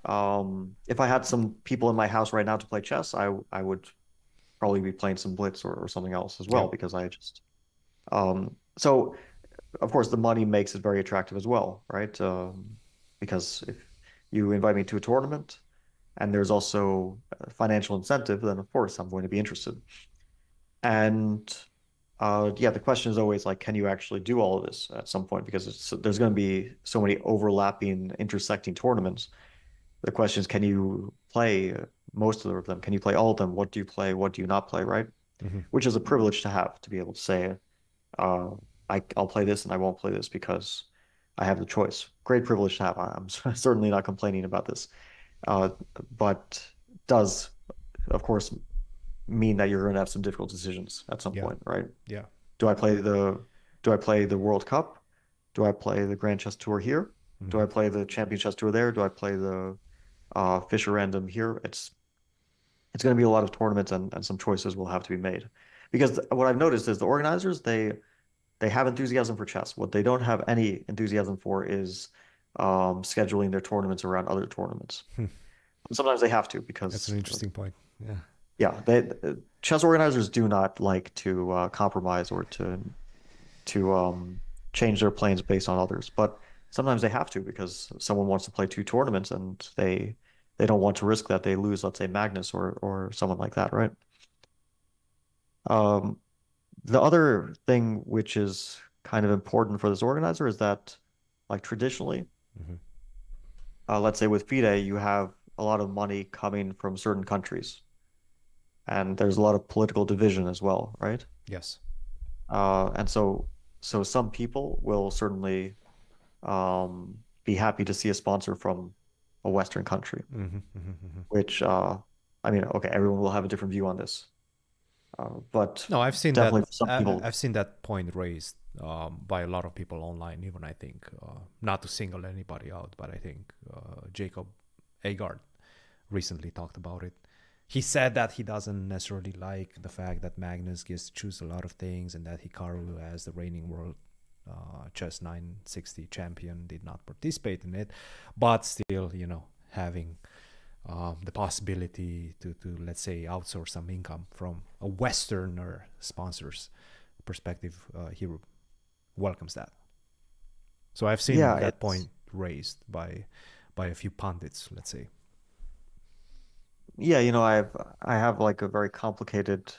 had some people in my house right now to play chess, I would probably be playing some blitz or something else as well, because I just so of course the money makes it very attractive as well, right? Because if you invite me to a tournament and there's also a financial incentive, then of course I'm going to be interested. And yeah, the question is always like, can you actually do all of this at some point? Because there's going to be so many overlapping, intersecting tournaments. The question is, can you play most of them? Can you play all of them? What do you play? What do you not play, right? Which is a privilege to have, to be able to say, I'll play this and I won't play this because I have the choice. Great privilege to have. I'm certainly not complaining about this. But does, of course, mean that you're going to have some difficult decisions at some point, right? Yeah. Do I play the World Cup? Do I play the Grand Chess Tour here? Do I play the Champion Chess Tour there? Do I play the Fischer Random here? It's going to be a lot of tournaments, and some choices will have to be made. Because what I've noticed is the organizers, they have enthusiasm for chess. What they don't have any enthusiasm for is scheduling their tournaments around other tournaments. Sometimes they have to, because that's an interesting point. Yeah. Yeah, chess organizers do not like to compromise or to change their plans based on others, but sometimes they have to, because someone wants to play 2 tournaments and they don't want to risk that they lose, let's say, Magnus or someone like that, right? The other thing which is kind of important for this organizer is that, like traditionally, let's say with FIDE, you have a lot of money coming from certain countries. And there's a lot of political division as well, right? Yes. And so some people will certainly be happy to see a sponsor from a Western country, which, I mean, okay, everyone will have a different view on this. But no, I've seen definitely that. For some people, I've seen that point raised by a lot of people online. Even I think, not to single anybody out, but I think Jacob Agard recently talked about it. He said that he doesn't necessarily like the fact that Magnus gets to choose a lot of things, and that Hikaru, as the reigning world chess 960 champion, did not participate in it, but still, you know, having the possibility to let's say outsource some income from a Westerner sponsor's perspective, he welcomes that. So I've seen that point raised by a few pundits, let's say. Yeah, you know, I have like a very complicated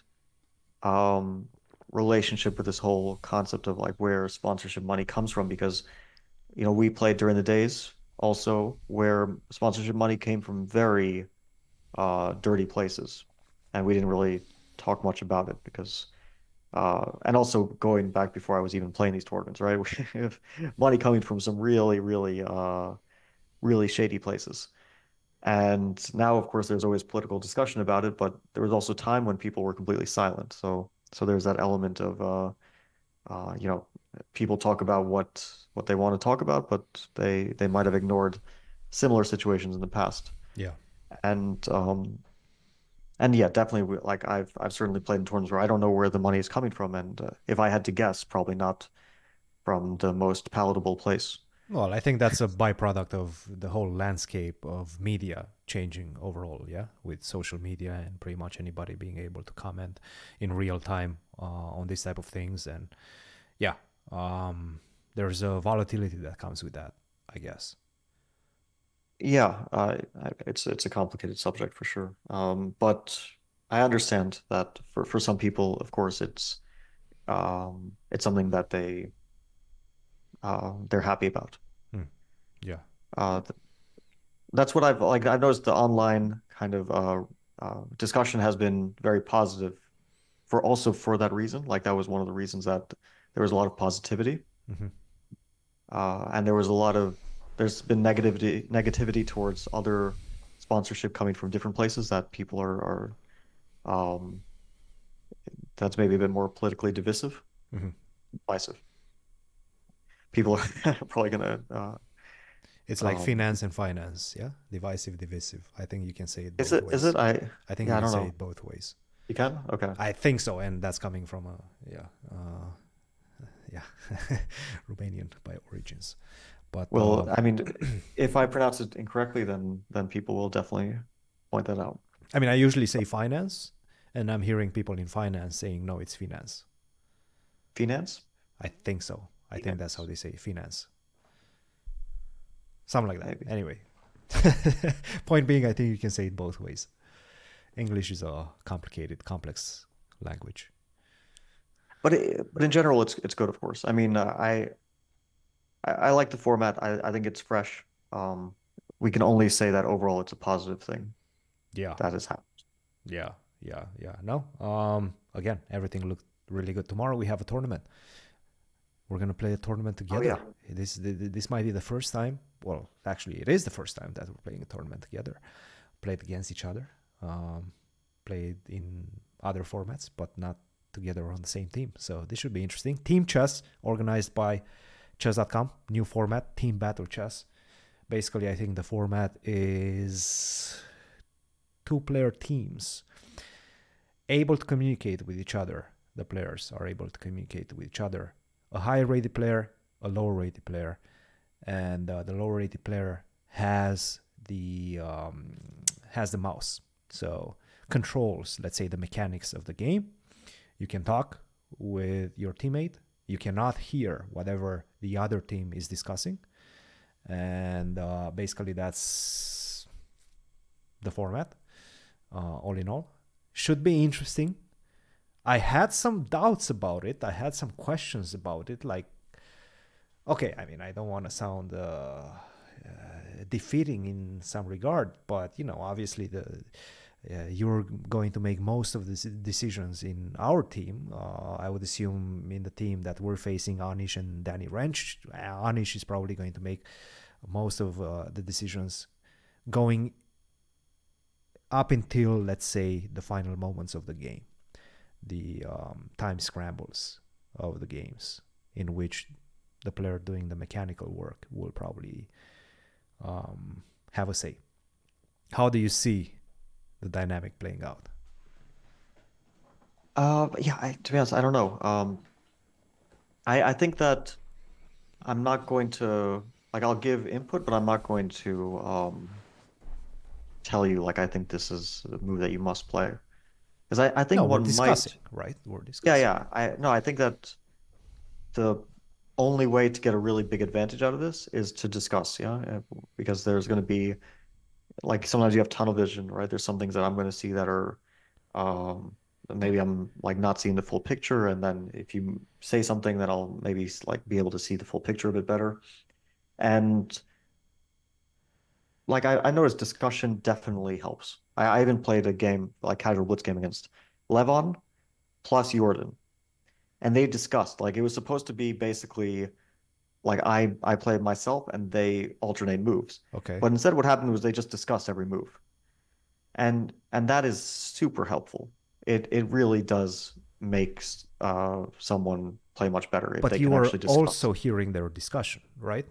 relationship with this whole concept of like where sponsorship money comes from, because, you know, we played during the days also where sponsorship money came from very dirty places, and we didn't really talk much about it because and also going back before I was even playing these tournaments, right? We have money coming from some really, really, really shady places. And now, of course, there's always political discussion about it, but there was also time when people were completely silent. So there's that element of, you know, people talk about what they want to talk about, but they might have ignored similar situations in the past. Yeah. And and yeah, definitely, like I've certainly played in tournaments where I don't know where the money is coming from, and if I had to guess, probably not from the most palatable place. Well, I think that's a byproduct of the whole landscape of media changing overall, yeah, with social media and pretty much anybody being able to comment in real time on these type of things. And yeah, there's a volatility that comes with that, I guess. Yeah, it's a complicated subject for sure. But I understand that for some people, of course, it's something that they're happy about. Hmm. Yeah. Th that's what I've noticed the online kind of discussion has been very positive for also for that reason. Like that was one of the reasons that there was a lot of positivity. Hmm. And there's been negativity towards other sponsorship coming from different places that people are um, that's maybe a bit more politically Hmm. divisive. People are probably gonna It's like um, finance and finance, yeah, divisive, divisive. I think you can say it is both it ways. I think you yeah, I can don't say know. it both ways. You can? Okay. I think so, and that's coming from a yeah, Romanian by origins. But Well, I mean, if I pronounce it incorrectly, then people will definitely point that out. I mean, I usually say finance, and I'm hearing people in finance saying no, it's finance. Finance? I think so. I think that's how Finance, they say finance, something like that. maybe. Anyway, point being, I think you can say it both ways. English is a complicated, complex language. But in general, it's good, of course. I mean, I like the format. I think it's fresh. We can only say that overall it's a positive thing Yeah, that has happened. yeah, yeah, yeah. No, again, everything looked really good. Tomorrow we have a tournament. We're gonna play a tournament Oh yeah. together. This might be the first time. Well, actually, it is the first time that we're playing a tournament together. Played against each other. Um, Played in other formats, but not together on the same team. So this should be interesting. Team chess organized by chess.com. New format, team battle chess. Basically, I think the format is two-player teams able to communicate with each other. The players are able to communicate with each other. A higher rated player, a lower rated player, and the lower rated player has the mouse, so controls, let's say, the mechanics of the game. You can talk with your teammate. You cannot hear whatever the other team is discussing, and basically that's the format. All in all, should be interesting. I had some doubts about it. I had some questions about it. Like, okay, I mean, I don't want to sound defeating in some regard, but obviously you're going to make most of the decisions in our team. I would assume in the team that we're facing, Anish and Danny Wrench, Anish is probably going to make most of the decisions going up until, let's say, the final moments of the game, the time scrambles of the games, in which the player doing the mechanical work will probably have a say. How do you see the dynamic playing out? Yeah, to be honest, I don't know. I think that I'm not going to like I'll give input, but I'm not going to tell you like I think this is a move that you must play. Because I think No, we're one discussing, might right? We're yeah, discussing. yeah. I think that the only way to get a really big advantage out of this is to discuss, yeah, because there's going to be like sometimes you have tunnel vision, right? There's some things that I'm going to see that are maybe I'm like not seeing the full picture, and then if you say something, then I'll maybe like be able to see the full picture a bit better. And like I noticed discussion definitely helps. I even played a game like casual blitz game against Levon plus Jordan. And they discussed, like it was supposed to be basically like I played myself and they alternate moves. Okay. But instead what happened was they just discussed every move. And that is super helpful. It really does make someone play much better if But they you can are actually discuss. also hearing their discussion, right?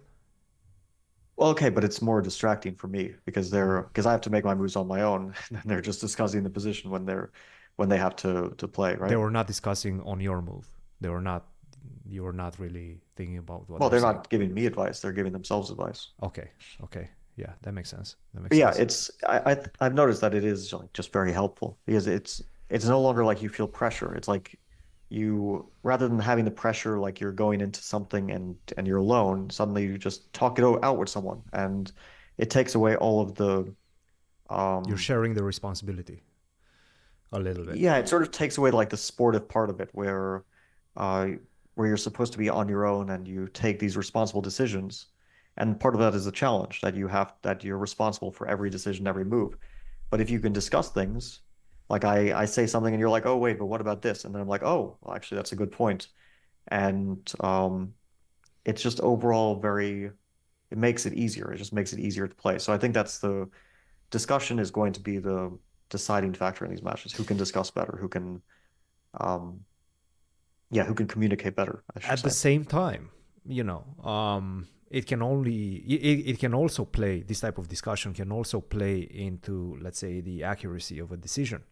Well, okay, but it's more distracting for me because I have to make my moves on my own, and they're just discussing the position when they have to play, They right? were not discussing on your move. They were not. You were not really thinking about what Well, they're they're saying. not giving me advice; they're giving themselves advice. Okay. Okay. Yeah, that makes sense. That makes But yeah, sense. I've noticed that it is like just very helpful because it's no longer like you feel pressure. It's like you rather than having the pressure like you're going into something and you're alone, suddenly you just talk it out with someone, and it takes away all of the You're um sharing the responsibility a little bit. yeah, it sort of takes away like the sportive part of it uh where you're supposed to be on your own and you take these responsible decisions. And part of that is a challenge that you're responsible for every decision, every move. But if you can discuss things, like I say something and you're like, oh wait, but what about this? And then I'm like, oh, well, actually that's a good point. And it's just overall it makes it easier. It just makes it easier to play. So I think that's the discussion is going to be the deciding factor in these matches. Who can discuss better? Um, who can communicate better, I should At the say. same time, it can only it can also play, this type of discussion can also play into, let's say, the accuracy of a decision.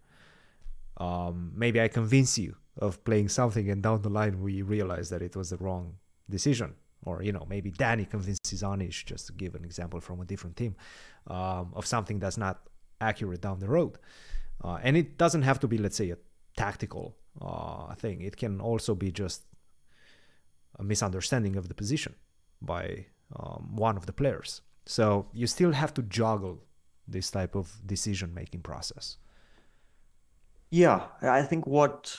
Maybe I convince you of playing something and down the line we realize that it was the wrong decision. Or, maybe Danny convinces Anish, just to give an example from a different team, of something that's not accurate down the road. And it doesn't have to be, let's say, a tactical thing. It can also be just a misunderstanding of the position by one of the players. So you still have to juggle this type of decision-making process. Yeah, I think what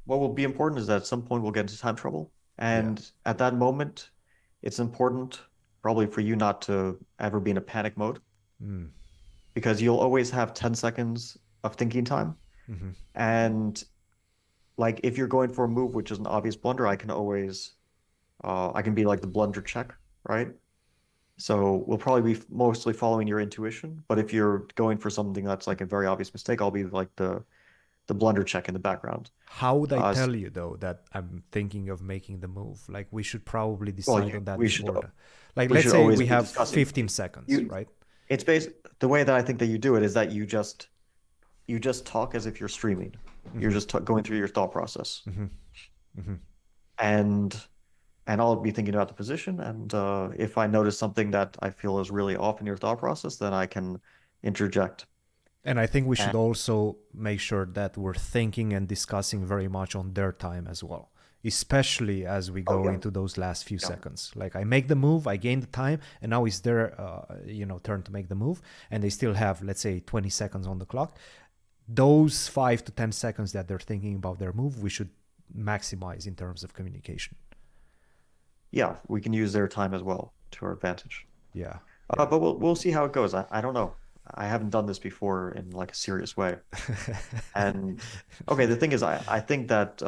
will be important is that at some point we'll get into time trouble. Yeah. And at that moment, it's important probably for you not to ever be in a panic mode Mm. because you'll always have 10 seconds of thinking time. Mm-hmm. And like if you're going for a move which is an obvious blunder, I can be like the blunder check, right? So we'll probably be mostly following your intuition. But if you're going for something that's like a very obvious mistake, I'll be like the blunder check in the background. How would I Uh, tell you, though, that I'm thinking of making the move? Like, we should probably well, decide on that we should before. Like, we let's should say always we be have discussing. 15 seconds, You, right? it's based the way that I think that you do it is that you just talk as if you're streaming. You're Mm-hmm. just going through your thought process, Mm-hmm. Mm-hmm. and I'll be thinking about the position. And if I notice something that I feel is really off in your thought process, then I can interject. And I think we And should also make sure that we're thinking and discussing very much on their time as well, especially as we oh go yeah, into those last few yeah, seconds. Like, I make the move, I gain the time, and now it's their turn to make the move, and they still have, let's say, 20 seconds on the clock. Those 5 to 10 seconds that they're thinking about their move, we should maximize in terms of communication. yeah. We can use their time as well to our advantage. Yeah, yeah. But we'll see how it goes. I don't know. I haven't done this before in like a serious way. And okay, the thing is, I think that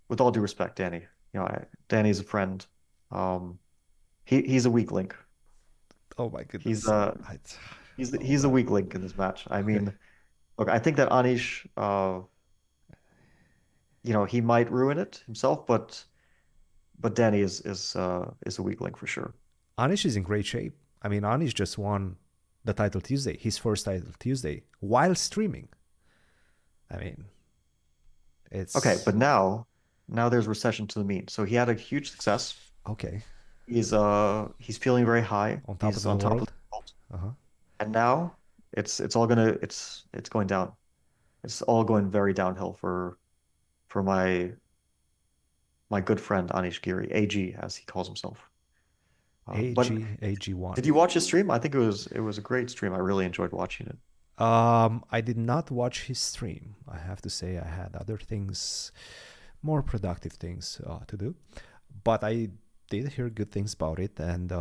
with all due respect, Danny, Danny's a friend. Um, he's a weak link. Oh my He's goodness. Oh he's a man. weak link in this match. I mean, look, I think that Anish, he might ruin it himself, but Danny is a weak link for sure. Anish is in great shape. I mean, Anish just won the title Tuesday, his first title Tuesday, while streaming. I mean, Okay, it's but now there's recession to the mean. So he had a huge success. okay. He's feeling very high. On top of He's the on top of world. the world. Uh-huh. And now it's going down. It's all going very downhill for my good friend Anish Giri, AG as he calls himself. But AG1. did you watch his stream? I think it was a great stream. I really enjoyed watching it. I did not watch his stream. I have to say I had other things, more productive things to do. But I did hear good things about it. And,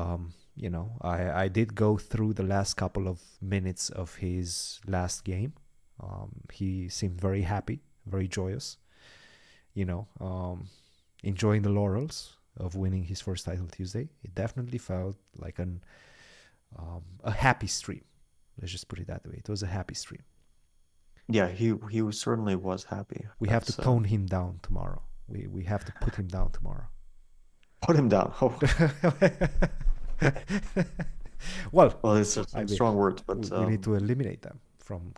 I did go through the last couple of minutes of his last game He seemed very happy, very joyous, enjoying the laurels of winning his first title Tuesday. It definitely felt like a happy stream. Let's just put it that way. It was a happy stream. Yeah, he certainly was happy. We have to tone him down tomorrow. We have to put him down tomorrow. Put him down. Oh. well, it's some strong words, but we need to eliminate them from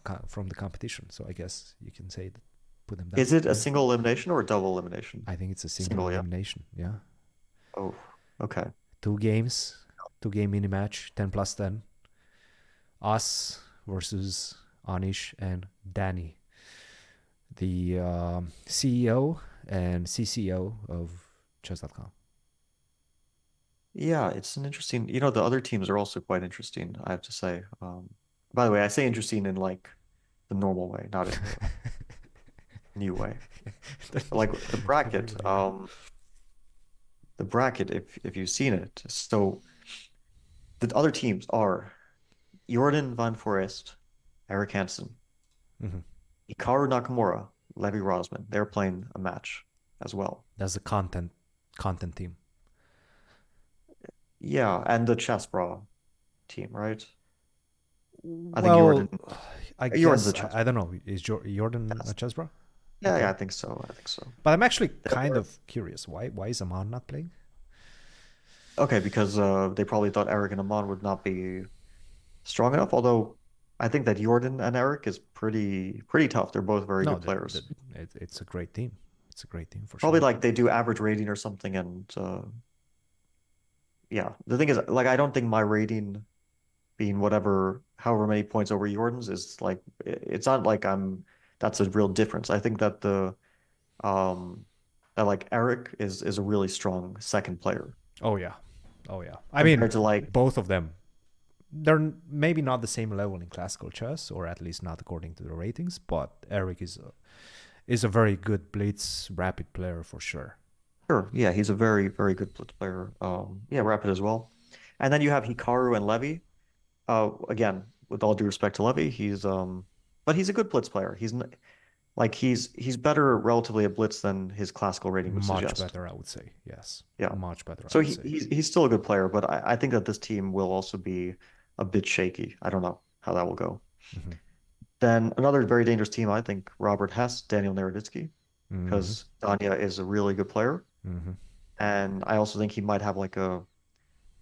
the competition. So I guess you can say that put them down. Is it a single elimination or a double elimination? I think it's a single elimination. Yeah. Oh, okay. 2 games, 2-game mini match, 10+10. Us versus Anish and Danny, the CEO and CCO of chess.com. Yeah, it's an interesting, the other teams are also quite interesting, I have to say. By the way, I say interesting in like the normal way, not in the new way. Like the bracket, if you've seen it. So the other teams are Jordan Van Forest, Eric Hansen, Hikaru Nakamura, Levi Rosman. They're playing a match as well. That's the content team. Yeah, and the Chessbra team, right? I think Jordan. I guess I don't know. Is Jordan a Chessbra? Yeah, okay. Yeah, I think so. But I'm actually kind of curious. Why is Aman not playing? Okay, because they probably thought Eric and Aman would not be strong enough. Although I think that Jordan and Eric is pretty tough. They're both very good players. It's a great team. It's a great team for probably sure. Like they do average rating or something, and yeah. The thing is, like, I don't think my rating being however many points over Jordan's is like, it's not like that's a real difference. I think that that like Eric is a really strong second player. Oh yeah. I mean, to like both of them, they're maybe not the same level in classical chess, or at least not according to the ratings. But Eric is a very good blitz rapid player for sure. Sure, yeah, he's a very, very good blitz player. Yeah, rapid as well. And then you have Hikaru and Levi. Again, with all due respect to Levi, but he's a good blitz player. He's better relatively at blitz than his classical rating would suggest. Much better, I would say. Yes. Yeah. Much better. So he's still a good player, but I think that this team will also be a bit shaky. I don't know how that will go. Then another very dangerous team, I think, Robert Hess, Daniel Naroditsky, because Danya is a really good player. And I also think he might have like a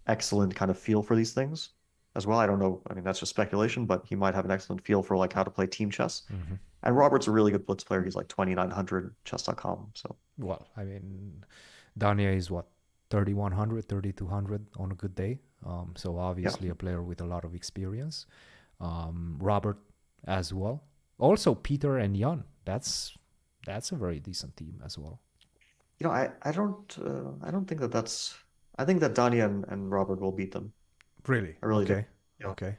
excellent kind of feel for these things as well. I don't know. I mean, that's just speculation, but he might have an excellent feel for like how to play team chess. And Robert's a really good blitz player. He's like 2,900 chess.com. So, well, I mean, Danya is what, 3,100, 3,200 on a good day. So obviously a player with a lot of experience. Robert as well. Also Peter and Jan. That's a very decent team as well. I don't think that's. I think that Danya and Robert will beat them. Really? I really do. Yeah. Okay.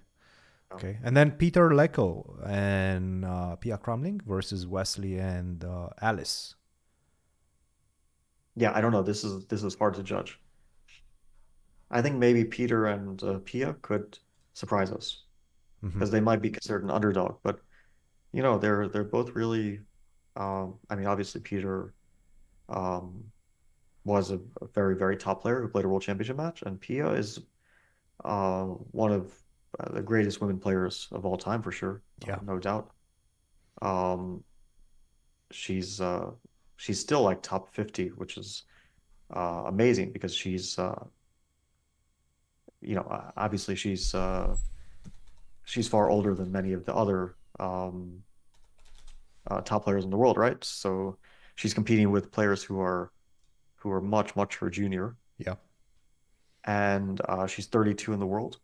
And then Peter Lecco and Pia Crumling versus Wesley and Alice. Yeah, I don't know. This is hard to judge. I think maybe Peter and Pia could surprise us because they might be considered an underdog, but they're both really. I mean, obviously Peter was a very, very top player who played a world championship match, and Pia is one of the greatest women players of all time for sure. Yeah, no doubt. She's still like top 50, which is amazing because she's obviously she's far older than many of the other top players in the world, right? So she's competing with players who are much her junior. Yeah. And she's 32 in the world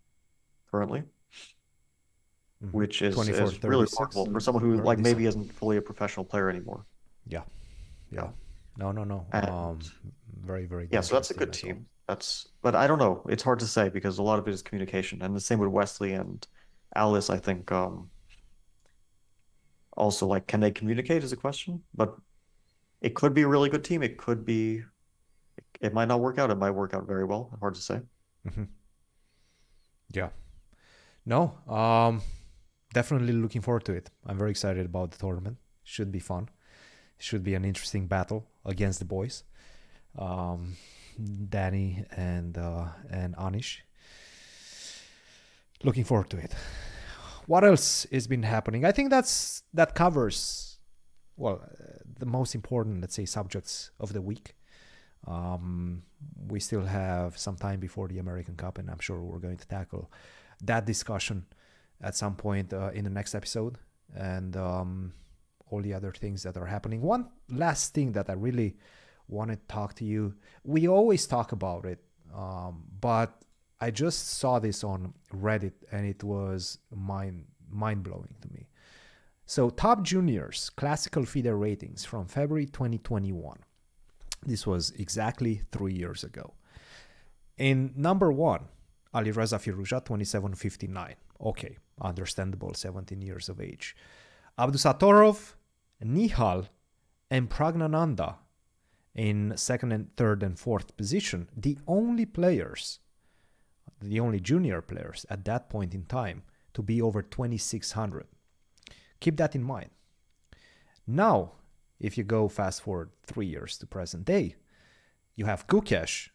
currently, which is really remarkable for someone who like maybe isn't fully a professional player anymore. Yeah. No. And, very, very good. Yeah, so that's a good team. But I don't know. It's hard to say because a lot of it is communication. And the same with Wesley and Alice, I think. Also, like, can they communicate is a question. But it could be a really good team. It might not work out. It might work out very well. Hard to say. Yeah. No. definitely looking forward to it. I'm very excited about the tournament. Should be fun. Should be an interesting battle against the boys, Danny and Anish. Looking forward to it. What else has been happening? I think that covers the most important, let's say, subjects of the week. We still have some time before the American Cup, and I'm sure we're going to tackle that discussion at some point in the next episode, and all the other things that are happening. One last thing that I really want to talk to you. We always talk about it, but I just saw this on Reddit, and it was mind-blowing to me. So, top juniors classical FIDE ratings from February 2021. This was exactly 3 years ago. In number 1, Alireza Firouzja, 2759. Okay, understandable, 17 years of age. Abdusatorov, Nihal, and Pragnananda in second and third and fourth position. The only junior players at that point in time to be over 2600. Keep that in mind. Now, if you go fast forward 3 years to present day, you have Gukesh,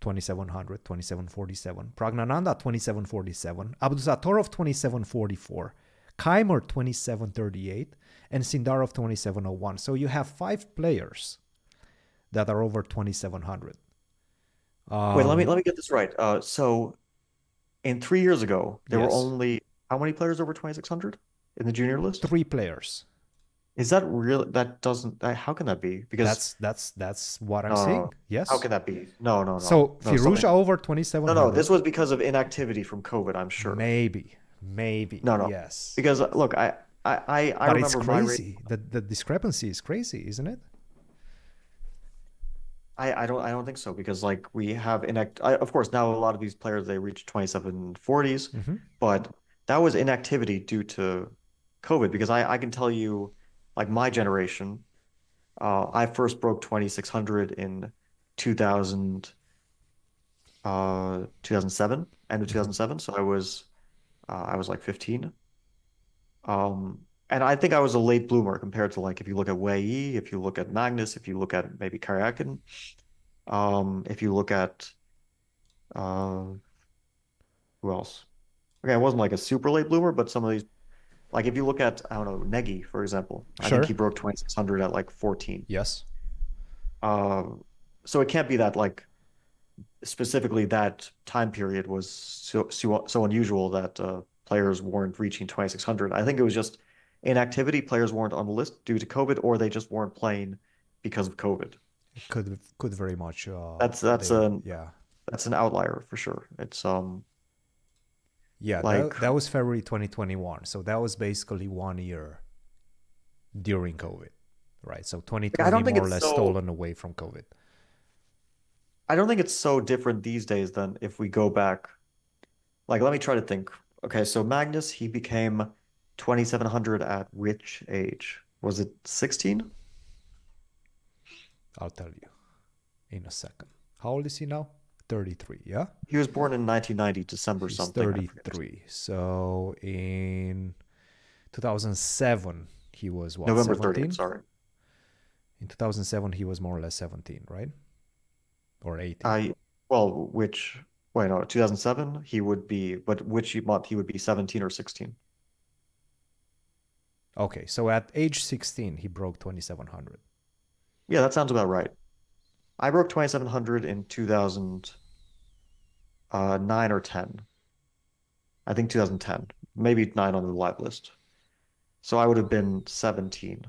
2700, 2747, Pragnananda, 2747, Abdusatorov, 2744, Kaimer, 2738, and Sindarov, 2701. So you have 5 players that are over 2700. Wait, let me get this right. So in 3 years ago, there were only how many players over 2600 in the junior list? 3 players. Is that real? That doesn't. How can that be? Because that's what I'm saying. Yes. How can that be? No. So Firouzja over 2700. No. This was because of inactivity from COVID. I'm sure. Maybe. No. Yes. Because look, I but remember it's crazy. The discrepancy is crazy, isn't it? I don't think so, because like we have of course now a lot of these players, they reach 2740s, but that was inactivity due to COVID, because I can tell you, like my generation, I first broke 2600 in 2007, end of 2007. So I was like 15. And I think I was a late bloomer compared to, like, if you look at Wei Yi, if you look at Magnus, if you look at maybe Karyakin, if you look at who else? Okay, I wasn't like a super late bloomer, but some of these, like if you look at, I don't know, Negi, for example, I think he broke 2600 at like 14. Yes. So it can't be that, like, specifically that time period was so unusual that players weren't reaching 2600. I think it was just inactivity. Players weren't on the list due to COVID, or they just weren't playing because of COVID. Could very much. That's an outlier for sure. It's like that was February 2021. So that was basically 1 year during COVID, right? So 2020 more or less stolen away from COVID. I don't think it's so different these days than if we go back. Like, let me try to think. Okay, so Magnus, he became 2700 at which age? Was it 16? I'll tell you in a second. How old is he now? 33, yeah? He was born in 1990, December He's something. 33. So in 2007, he was what? November 17? 30th, sorry. In 2007, he was more or less 17, right? Or 18? Wait, no, 2007, he would be, but which month he would be 17 or 16? Okay, so at age 16, he broke 2700. Yeah, that sounds about right. I broke 2700 in 2009 or 10. I think 2010, maybe 9 on the live list. So I would have been 17.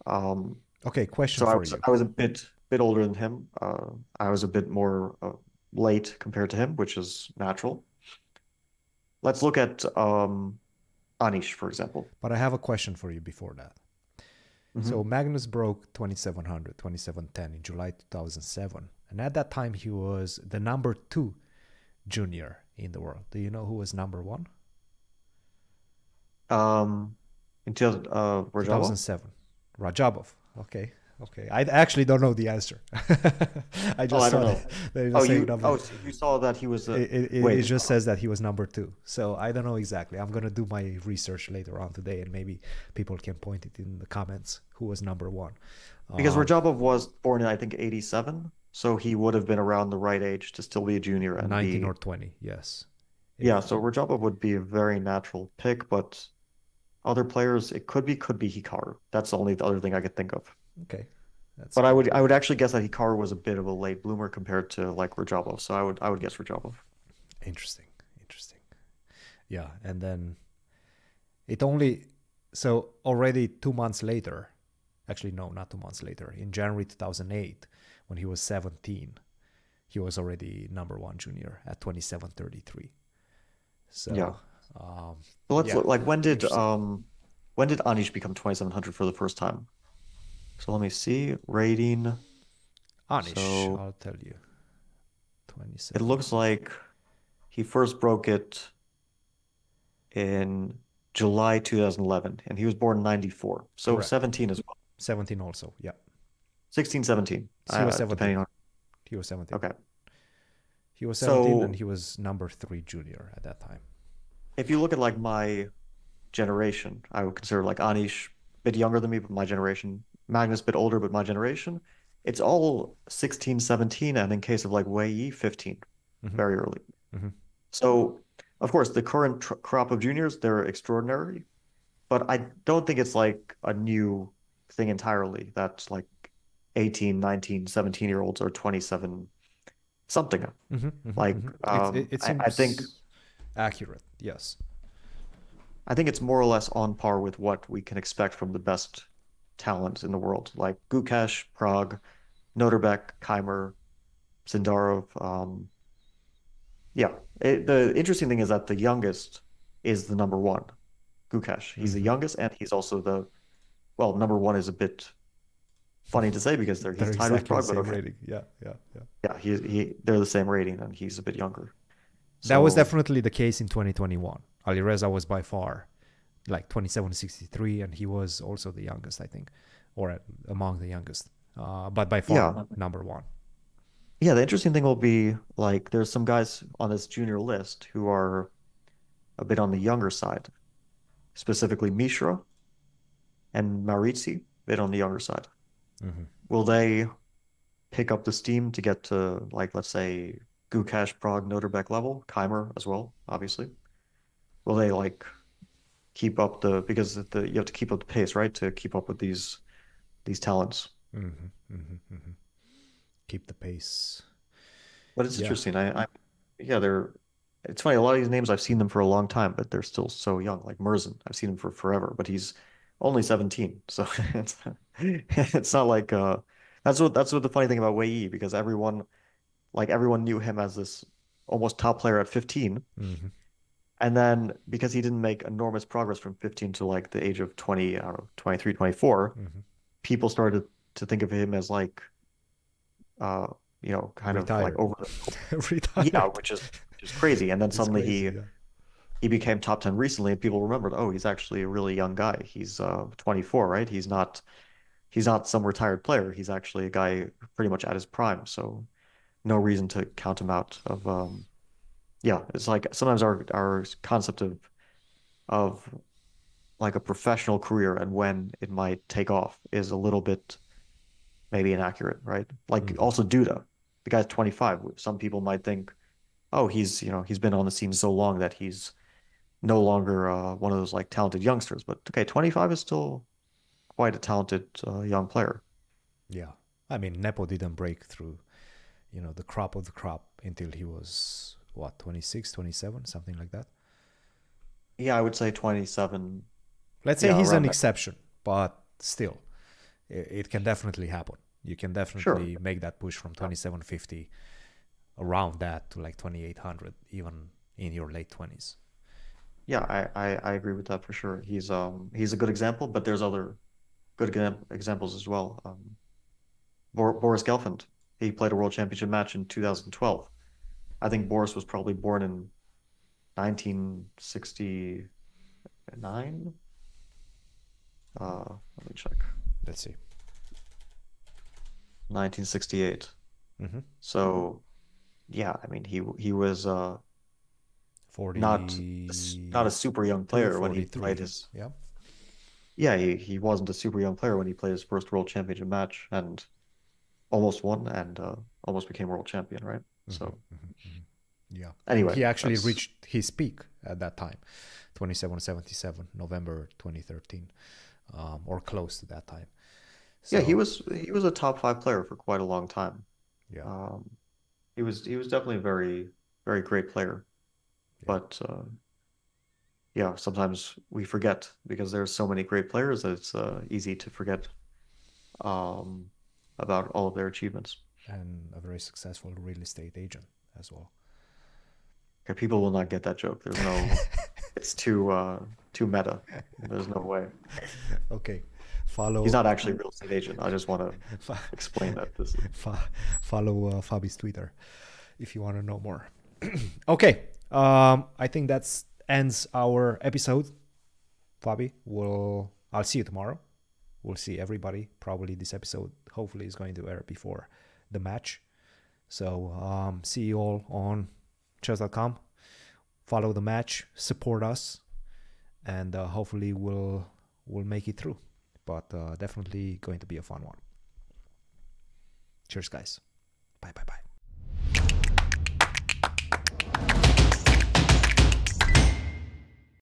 Okay, question for you. I was a bit older than him. I was a bit more late compared to him, which is natural. Let's look at Anish, for example. But I have a question for you before that. So Magnus broke 2700, 2710 in July 2007. And at that time, he was the number 2 junior in the world. Do you know who was number 1? Until Rajabov? 2007. Rajabov. Okay. Okay. I actually don't know the answer. I just I saw don't know. the same number. So you saw that he was It just says that he was number 2. So I don't know exactly. I'm gonna do my research later on today, and maybe people can point it in the comments who was number 1. because Rajabov was born in I think 87, so he would have been around the right age to still be a junior and 19 be or 20. Yes. yeah. So Rajabov would be a very natural pick, but other players it could be Hikaru. That's the only other thing I could think of. Okay. That's But I would actually guess that Hikaru was a bit of a late bloomer compared to like Rajabov. So I would guess Rajabov. interesting. Yeah, and then it only so already 2 months later, actually no, not 2 months later, in January 2008, when he was 17, he was already number 1 junior at 27.33. So Yeah. So let's look, like when did interesting. Anish become 2700 for the first time? So let me see rating. Anish, So I'll tell you. 27. it looks like he first broke it in July 2011, and he was born in 94. So Correct. 17 as well. 17 also, yeah. 16, 17. He was 17. Depending on. He was 17. Okay. He was 17 So and he was number 3 junior at that time. if you look at like my generation, I would consider like Anish a bit younger than me, but my generation. Magnus a bit older, but my generation. It's all 16, 17, and in case of like Wei 15, very early. So, of course, the current crop of juniors, they're extraordinary, but I don't think it's like a new thing entirely. That's like 18, 19, 17-year-olds or 27 something. Like, it seems I think accurate, yes. I think it's more or less on par with what we can expect from the best talent in the world, like Gukesh, Prague, Noterbeck, Keimer, Sindarov. Yeah, the interesting thing is that the youngest is the number 1, Gukesh. He's the youngest, and he's also number 1 is a bit funny to say because he's tied with Prague, but okay. Rating. Yeah. Yeah, they're the same rating, and he's a bit younger. That was definitely the case in 2021. Alireza was by far like 27.63, and he was also the youngest, I think, or among the youngest, but by far number 1. Yeah, the interesting thing will be like there's some guys on this junior list who are a bit on the younger side, specifically Mishra and Maurizi, a bit on the younger side. Will they pick up the steam to get to like, let's say, Gukesh, Prague, Noterbeck level, Keimer as well, obviously? Will they like keep up because you have to keep up the pace, right? To keep up with these talents. Keep the pace. But it's interesting. It's funny. A lot of these names I've seen them for a long time, but they're still so young. Like Merzen, I've seen him for forever, but he's only 17. So it's not like that's what the funny thing about Wei Yi, because everyone knew him as this almost top player at 15. And then because he didn't make enormous progress from 15 to like the age of 20, I don't know, 23, 24, people started to think of him as like kind Retired. of like over Retired. Yeah, which is crazy. And then suddenly he became top 10 recently, and people remembered, oh, he's actually a really young guy. He's 24, right? He's not some retired player. He's actually a guy pretty much at his prime. So no reason to count him out of it's like sometimes our concept of like a professional career and when it might take off is a little bit maybe inaccurate, right? Like also Duda, the guy's 25. Some people might think, oh, he's been on the scene so long that he's no longer one of those like talented youngsters. But okay, 25 is still quite a talented young player. Yeah, I mean Nepo didn't break through, the crop of the crop until he was what, 26, 27, something like that. Yeah, I would say 27. Let's say he's an exception, but still, it can definitely happen. You can definitely make that push from 2750 around that to like 2800, even in your late 20s. Yeah, I agree with that for sure. He's a good example, but there's other good examples as well. Boris Gelfand, he played a world championship match in 2012. I think Boris was probably born in 1969. Let me check. Let's see. 1968. Mm-hmm. So yeah, I mean he was not 40, not a super young player when he 43. played his Yeah. yeah, he wasn't a super young player when he played his first world championship match and almost won and almost became world champion, right? Mm-hmm, So mm-hmm, mm-hmm. Yeah. And anyway, he actually that's reached his peak at that time, 2777, November 2013, or close to that time. yeah, So, he was a top five player for quite a long time. yeah, Um, he was definitely a very great player, yeah. but yeah, sometimes we forget because there's so many great players that it's easy to forget um, about all of their achievements. And a very successful real estate agent as well. Okay, people will not get that joke. There's no, it's too meta. There's no way. Okay. He's Follow not actually a real estate agent. I just want to fo- explain that this is follow Fabi's Twitter if you want to know more. Okay. I think that's ends our episode. Fabi, I'll see you tomorrow. We'll see everybody. Probably this episode hopefully is going to air before the match. So see you all on chess.com. Follow the match, support us, and hopefully we'll make it through. But definitely going to be a fun one. Cheers, guys. Bye.